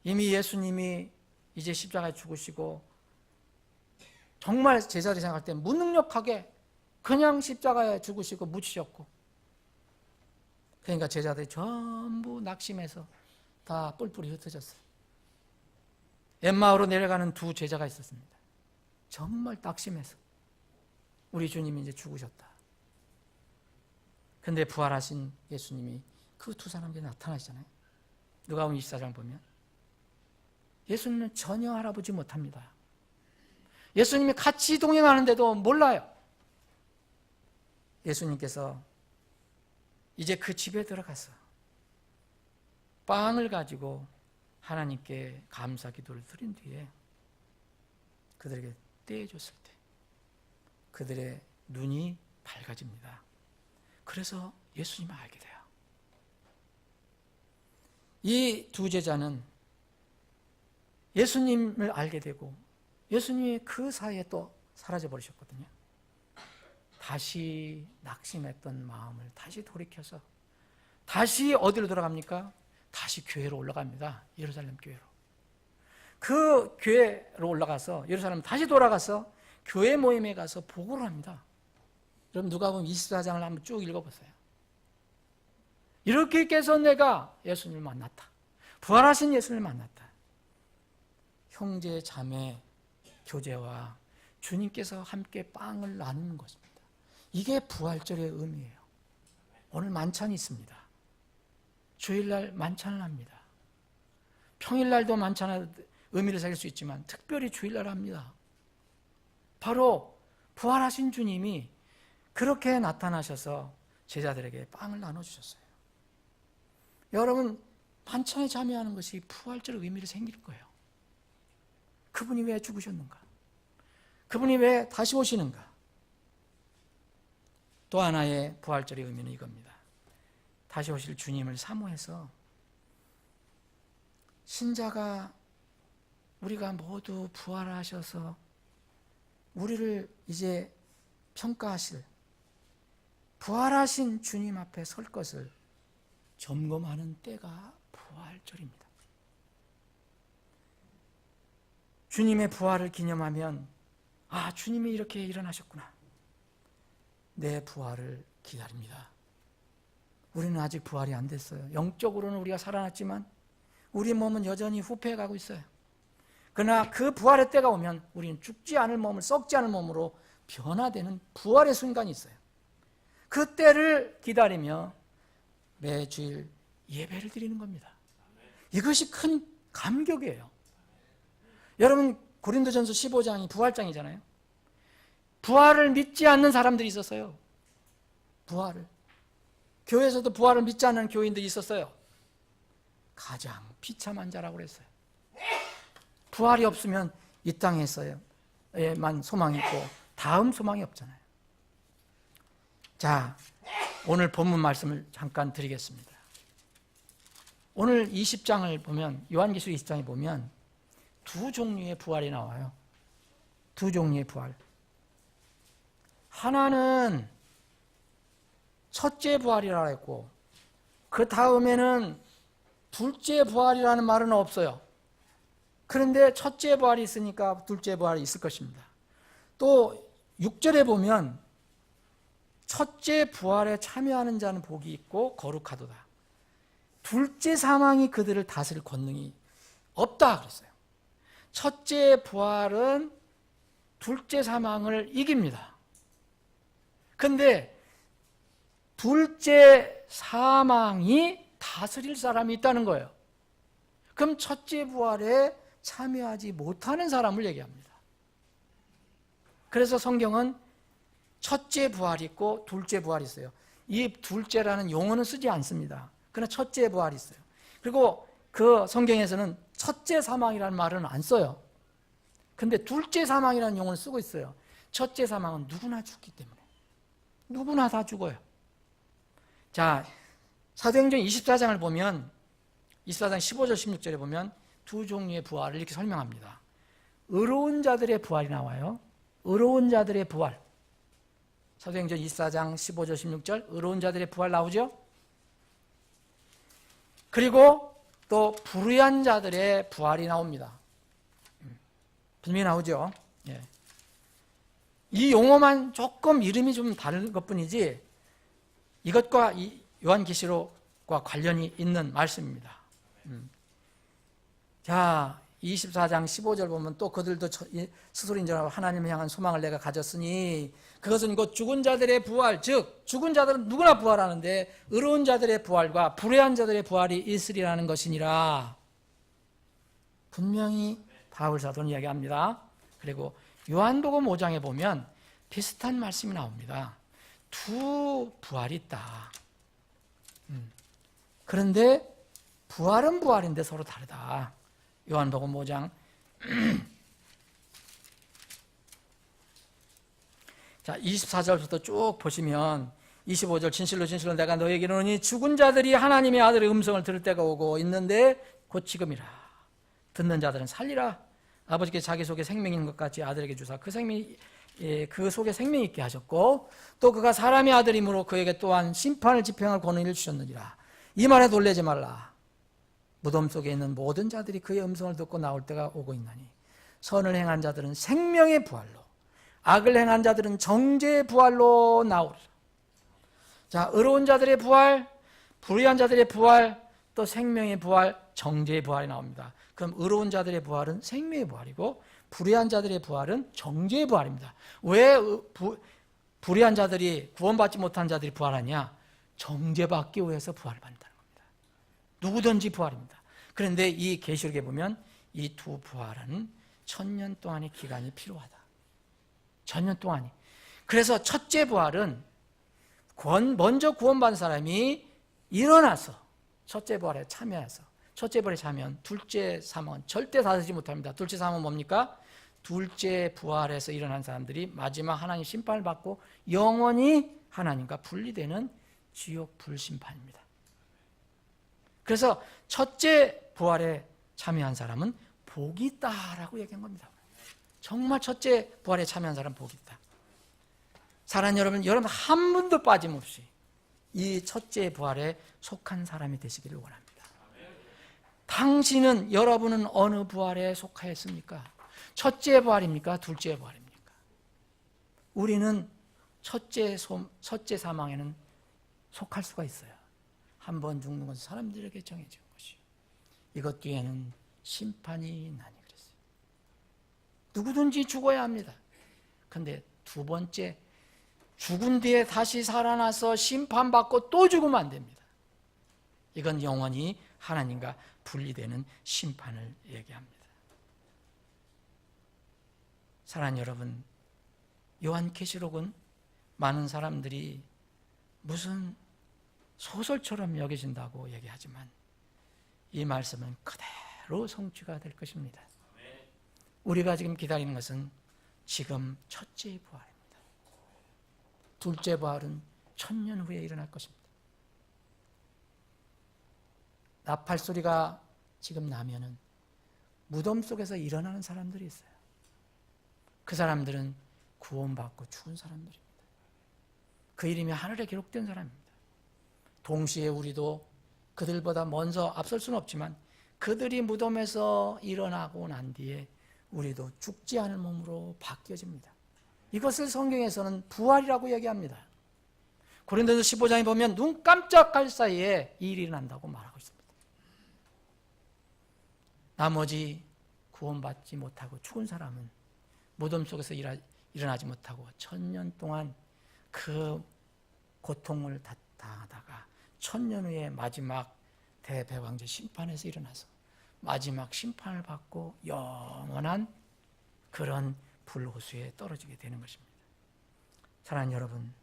이미 예수님이 이제 십자가에 죽으시고 정말 제자들이 생각할 때 무능력하게 그냥 십자가에 죽으시고 묻히셨고, 그러니까 제자들이 전부 낙심해서 다 뿔뿔이 흩어졌어요. 엠마오로 내려가는 두 제자가 있었습니다. 정말 낙심해서 우리 주님이 이제 죽으셨다. 근데 부활하신 예수님이 그 두 사람에게 나타나시잖아요. 누가복음 24장 보면 예수님은 전혀 알아보지 못합니다. 예수님이 같이 동행하는데도 몰라요. 예수님께서 이제 그 집에 들어가서 빵을 가지고 하나님께 감사 기도를 드린 뒤에 그들에게 떼어줬을 때 그들의 눈이 밝아집니다. 그래서 예수님을 알게 돼요. 이 두 제자는 예수님을 알게 되고 예수님이 그 사이에 또 사라져 버리셨거든요. 다시 낙심했던 마음을 다시 돌이켜서 다시 어디로 돌아갑니까? 다시 교회로 올라갑니다. 예루살렘 교회로. 그 교회로 올라가서 예루살렘 다시 돌아가서 교회 모임에 가서 보고를 합니다. 여러분 누가복음 24장을 한번 쭉 읽어보세요. 이렇게 해서 내가 예수님을 만났다. 부활하신 예수님을 만났다. 형제 자매 교제와 주님께서 함께 빵을 나누는 것입니다. 이게 부활절의 의미예요. 오늘 만찬이 있습니다. 주일날 만찬을 합니다. 평일날도 만찬의 의미를 새길 수 있지만 특별히 주일날 합니다. 바로 부활하신 주님이 그렇게 나타나셔서 제자들에게 빵을 나눠주셨어요. 여러분, 만찬에 참여하는 것이 부활절 의미를 생기는 거예요. 그분이 왜 죽으셨는가? 그분이 왜 다시 오시는가? 또 하나의 부활절의 의미는 이겁니다. 다시 오실 주님을 사모해서 신자가 우리가 모두 부활하셔서 우리를 이제 평가하실 부활하신 주님 앞에 설 것을 점검하는 때가 부활절입니다. 주님의 부활을 기념하면 아, 주님이 이렇게 일어나셨구나. 내 부활을 기다립니다. 우리는 아직 부활이 안 됐어요. 영적으로는 우리가 살아났지만 우리 몸은 여전히 후패해가고 있어요. 그러나 그 부활의 때가 오면 우리는 죽지 않을 몸을 썩지 않을 몸으로 변화되는 부활의 순간이 있어요. 그 때를 기다리며 매주일 예배를 드리는 겁니다. 이것이 큰 감격이에요. 여러분 고린도전서 15장이 부활장이잖아요. 부활을 믿지 않는 사람들이 있었어요. 부활을. 교회에서도 부활을 믿지 않는 교인들이 있었어요. 가장 비참한 자라고 그랬어요. 부활이 없으면 이 땅에서만 소망이 있고 다음 소망이 없잖아요. 자, 오늘 본문 말씀을 잠깐 드리겠습니다. 오늘 20장을 보면 요한계시록 20장에 보면 두 종류의 부활이 나와요. 두 종류의 부활. 하나는 첫째 부활이라고 했고 그 다음에는 둘째 부활이라는 말은 없어요. 그런데 첫째 부활이 있으니까 둘째 부활이 있을 것입니다. 또 6절에 보면 첫째 부활에 참여하는 자는 복이 있고 거룩하도다. 둘째 사망이 그들을 다스릴 권능이 없다 그랬어요. 첫째 부활은 둘째 사망을 이깁니다. 근데 둘째 사망이 다스릴 사람이 있다는 거예요. 그럼 첫째 부활에 참여하지 못하는 사람을 얘기합니다. 그래서 성경은 첫째 부활이 있고 둘째 부활이 있어요. 이 둘째라는 용어는 쓰지 않습니다. 그러나 첫째 부활이 있어요. 그리고 그 성경에서는 첫째 사망이라는 말은 안 써요. 근데 둘째 사망이라는 용어를 쓰고 있어요. 첫째 사망은 누구나 죽기 때문에. 누구나 다 죽어요. 자, 사도행전 24장을 보면 24장 15절 16절에 보면 두 종류의 부활을 이렇게 설명합니다. 의로운 자들의 부활이 나와요. 의로운 자들의 부활. 사도행전 24장 15절 16절 의로운 자들의 부활 나오죠? 그리고 또 불의한 자들의 부활이 나옵니다. 분명히 나오죠? 예. 이 용어만 조금 이름이 좀 다른 것뿐이지 이것과 이 요한계시록과 관련이 있는 말씀입니다. 자, 24장 15절 보면 또 그들도 스스로 인정하고 하나님을 향한 소망을 내가 가졌으니 그것은 곧 죽은 자들의 부활, 즉 죽은 자들은 누구나 부활하는데 의로운 자들의 부활과 불의한 자들의 부활이 있으리라는 것이니라. 분명히 바울 사도는 이야기합니다. 그리고 요한복음 5장에 보면 비슷한 말씀이 나옵니다. 두 부활이 있다. 그런데 부활은 부활인데 서로 다르다. 요한복음 5장 자 24절부터 쭉 보시면 25절 진실로 진실로 내가 너에게 이르노니 죽은 자들이 하나님의 아들의 음성을 들을 때가 오고 있는데 곧 지금이라. 듣는 자들은 살리라. 아버지께 자기 속에 생명이 있는 것 같이 아들에게 주사 그 생명이 그 속에 생명이 있게 하셨고 또 그가 사람의 아들이므로 그에게 또한 심판을 집행할 권위를 주셨느니라. 이 말에 놀라지 말라. 무덤 속에 있는 모든 자들이 그의 음성을 듣고 나올 때가 오고 있나니 선을 행한 자들은 생명의 부활로 악을 행한 자들은 정죄의 부활로 나오리라. 자, 의로운 자들의 부활, 불의한 자들의 부활, 또 생명의 부활, 정죄의 부활이 나옵니다. 그럼 의로운 자들의 부활은 생명의 부활이고 불의한 자들의 부활은 정죄의 부활입니다. 왜 불의한 자들이 구원받지 못한 자들이 부활하냐? 정죄받기 위해서 부활을 받는다는 겁니다. 누구든지 부활입니다. 그런데 이 계시록에 보면 이 두 부활은 1000년 동안의 기간이 필요하다. 1000년 동안이. 그래서 첫째 부활은 먼저 구원받은 사람이 일어나서 첫째 부활에 참여해서 첫째 부활에 참여하면 둘째 사망은 절대 다스리지 못합니다. 둘째 사망은 뭡니까? 둘째 부활에서 일어난 사람들이 마지막 하나님 심판을 받고 영원히 하나님과 분리되는 지옥 불심판입니다. 그래서 첫째 부활에 참여한 사람은 복이 있다라고 얘기한 겁니다. 정말 첫째 부활에 참여한 사람은 복이 있다. 사랑하는 여러분 한 분도 빠짐없이 이 첫째 부활에 속한 사람이 되시기를 원합니다. 당신은 여러분은 어느 부활에 속하였습니까? 첫째 부활입니까? 둘째 부활입니까? 우리는 첫째 사망에는 속할 수가 있어요. 한 번 죽는 것은 사람들에게 정해진 것이요. 이것 뒤에는 심판이 나니 그랬어요. 누구든지 죽어야 합니다. 그런데 두 번째 죽은 뒤에 다시 살아나서 심판받고 또 죽으면 안 됩니다. 이건 영원히 하나님과 분리되는 심판을 얘기합니다. 사랑하는 여러분, 요한계시록은 많은 사람들이 무슨 소설처럼 여겨진다고 얘기하지만 이 말씀은 그대로 성취가 될 것입니다. 우리가 지금 기다리는 것은 지금 첫째 부활입니다. 둘째 부활은 1000년 후에 일어날 것입니다. 나팔 소리가 지금 나면은 무덤 속에서 일어나는 사람들이 있어요. 그 사람들은 구원받고 죽은 사람들입니다. 그 이름이 하늘에 기록된 사람입니다. 동시에 우리도 그들보다 먼저 앞설 수는 없지만 그들이 무덤에서 일어나고 난 뒤에 우리도 죽지 않을 몸으로 바뀌어집니다. 이것을 성경에서는 부활이라고 얘기합니다. 고린도서 15장에 보면 눈 깜짝할 사이에 이 일이 일어난다고 말하고 있습니다. 나머지 구원받지 못하고 죽은 사람은 무덤 속에서 일어나지 못하고 1000년 동안 그 고통을 당하다가 1000년 후에 마지막 대배왕제 심판에서 일어나서 마지막 심판을 받고 영원한 그런 불호수에 떨어지게 되는 것입니다. 사랑하는 여러분,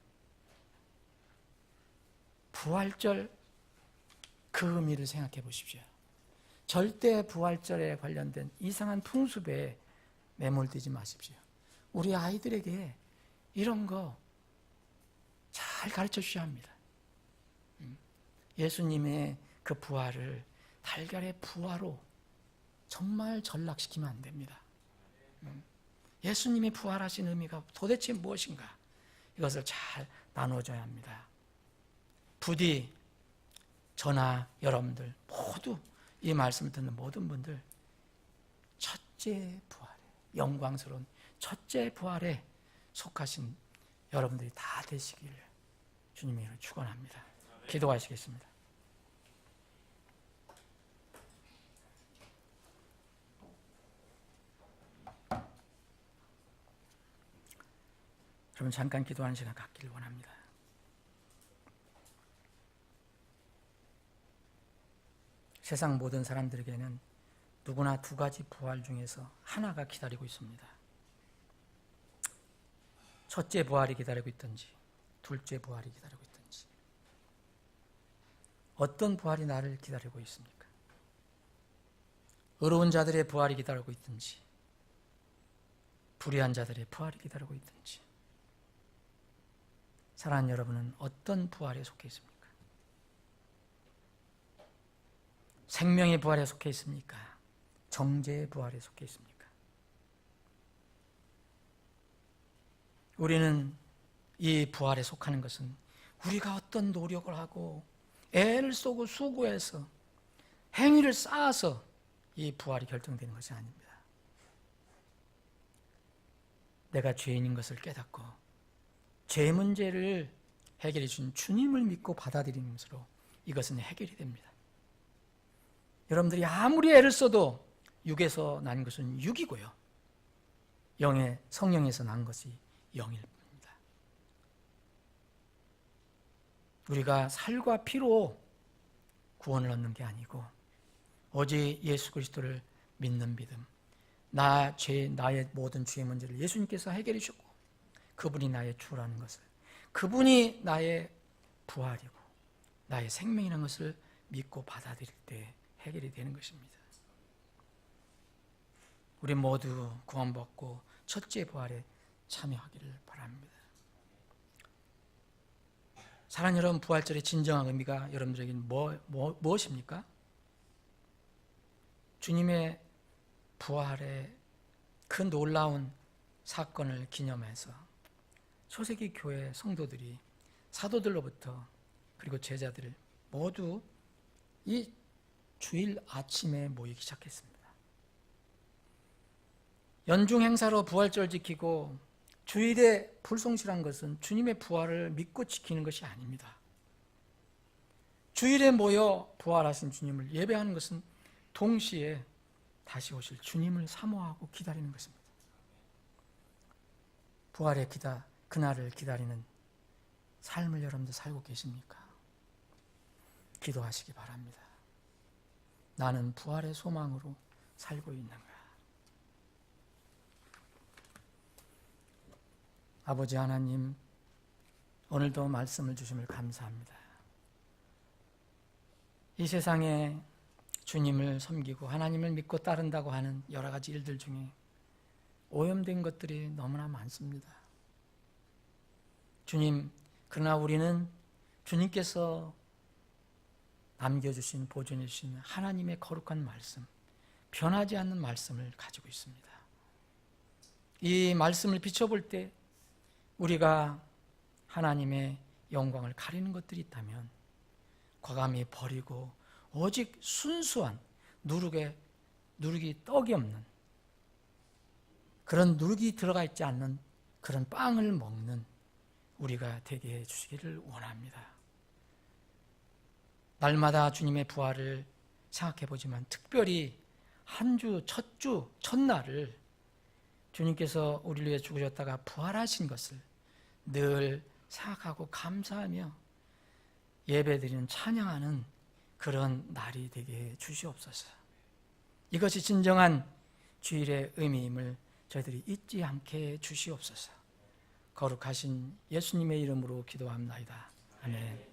부활절 그 의미를 생각해 보십시오. 절대 부활절에 관련된 이상한 풍습에 매몰되지 마십시오. 우리 아이들에게 이런 거 잘 가르쳐 주셔야 합니다. 예수님의 그 부활을 달걀의 부활로 정말 전락시키면 안 됩니다. 예수님이 부활하신 의미가 도대체 무엇인가? 이것을 잘 나눠줘야 합니다. 부디 저나 여러분들 모두 이 말씀을 듣는 모든 분들 첫째 부활에, 영광스러운 첫째 부활에 속하신 여러분들이 다 되시기를 주님의 이름으로 축원합니다. 기도하시겠습니다. 여러분 잠깐 기도하는 시간 갖기를 원합니다. 세상 모든 사람들에게는 누구나 두 가지 부활 중에서 하나가 기다리고 있습니다. 첫째 부활이 기다리고 있든지 둘째 부활이 기다리고 있든지 어떤 부활이 나를 기다리고 있습니까? 의로운 자들의 부활이 기다리고 있든지 불의한 자들의 부활이 기다리고 있든지 사랑하는 여러분은 어떤 부활에 속해 있습니까? 생명의 부활에 속해 있습니까? 정죄의 부활에 속해 있습니까? 우리는 이 부활에 속하는 것은 우리가 어떤 노력을 하고 애를 쏘고 수고해서 행위를 쌓아서 이 부활이 결정되는 것이 아닙니다. 내가 죄인인 것을 깨닫고 죄 문제를 해결해 주신 주님을 믿고 받아들이는 것으로 이것은 해결이 됩니다. 여러분들이 아무리 애를 써도 육에서 난 것은 육이고요. 성령에서 난 것이 영일 뿐입니다. 우리가 살과 피로 구원을 얻는 게 아니고 오직 예수 그리스도를 믿는 믿음, 나의 모든 죄의 문제를 예수님께서 해결해 주셨고 그분이 나의 주라는 것을, 그분이 나의 부활이고 나의 생명이라는 것을 믿고 받아들일 때 해결이 되는 것입니다. 우리 모두 구원받고 첫째 부활에 참여하기를 바랍니다. 사랑하는 여러분, 부활절의 진정한 의미가 여러분들에게는 무엇입니까? 주님의 부활의 그 놀라운 사건을 기념해서 초세기 교회 성도들이 사도들로부터 그리고 제자들 모두 이 주일 아침에 모이기 시작했습니다. 연중 행사로 부활절 지키고 주일에 불성실한 것은 주님의 부활을 믿고 지키는 것이 아닙니다. 주일에 모여 부활하신 주님을 예배하는 것은 동시에 다시 오실 주님을 사모하고 기다리는 것입니다. 부활의 그날을 기다리는 삶을 여러분들 살고 계십니까? 기도하시기 바랍니다. 나는 부활의 소망으로 살고 있는가? 아버지 하나님, 오늘도 말씀을 주심을 감사합니다. 이 세상에 주님을 섬기고 하나님을 믿고 따른다고 하는 여러 가지 일들 중에 오염된 것들이 너무나 많습니다. 주님, 그러나 우리는 주님께서 남겨주신, 보존해 주신 하나님의 거룩한 말씀, 변하지 않는 말씀을 가지고 있습니다. 이 말씀을 비춰볼 때 우리가 하나님의 영광을 가리는 것들이 있다면 과감히 버리고 오직 순수한 누룩이 떡이 없는 그런 누룩이 들어가 있지 않는 그런 빵을 먹는 우리가 되게 해주시기를 원합니다. 날마다 주님의 부활을 생각해 보지만 특별히 한 주, 첫 주, 첫날을 주님께서 우리를 위해 죽으셨다가 부활하신 것을 늘 생각하고 감사하며 예배드리는 찬양하는 그런 날이 되게 해 주시옵소서. 이것이 진정한 주일의 의미임을 저희들이 잊지 않게 해 주시옵소서. 거룩하신 예수님의 이름으로 기도합나이다. 아멘.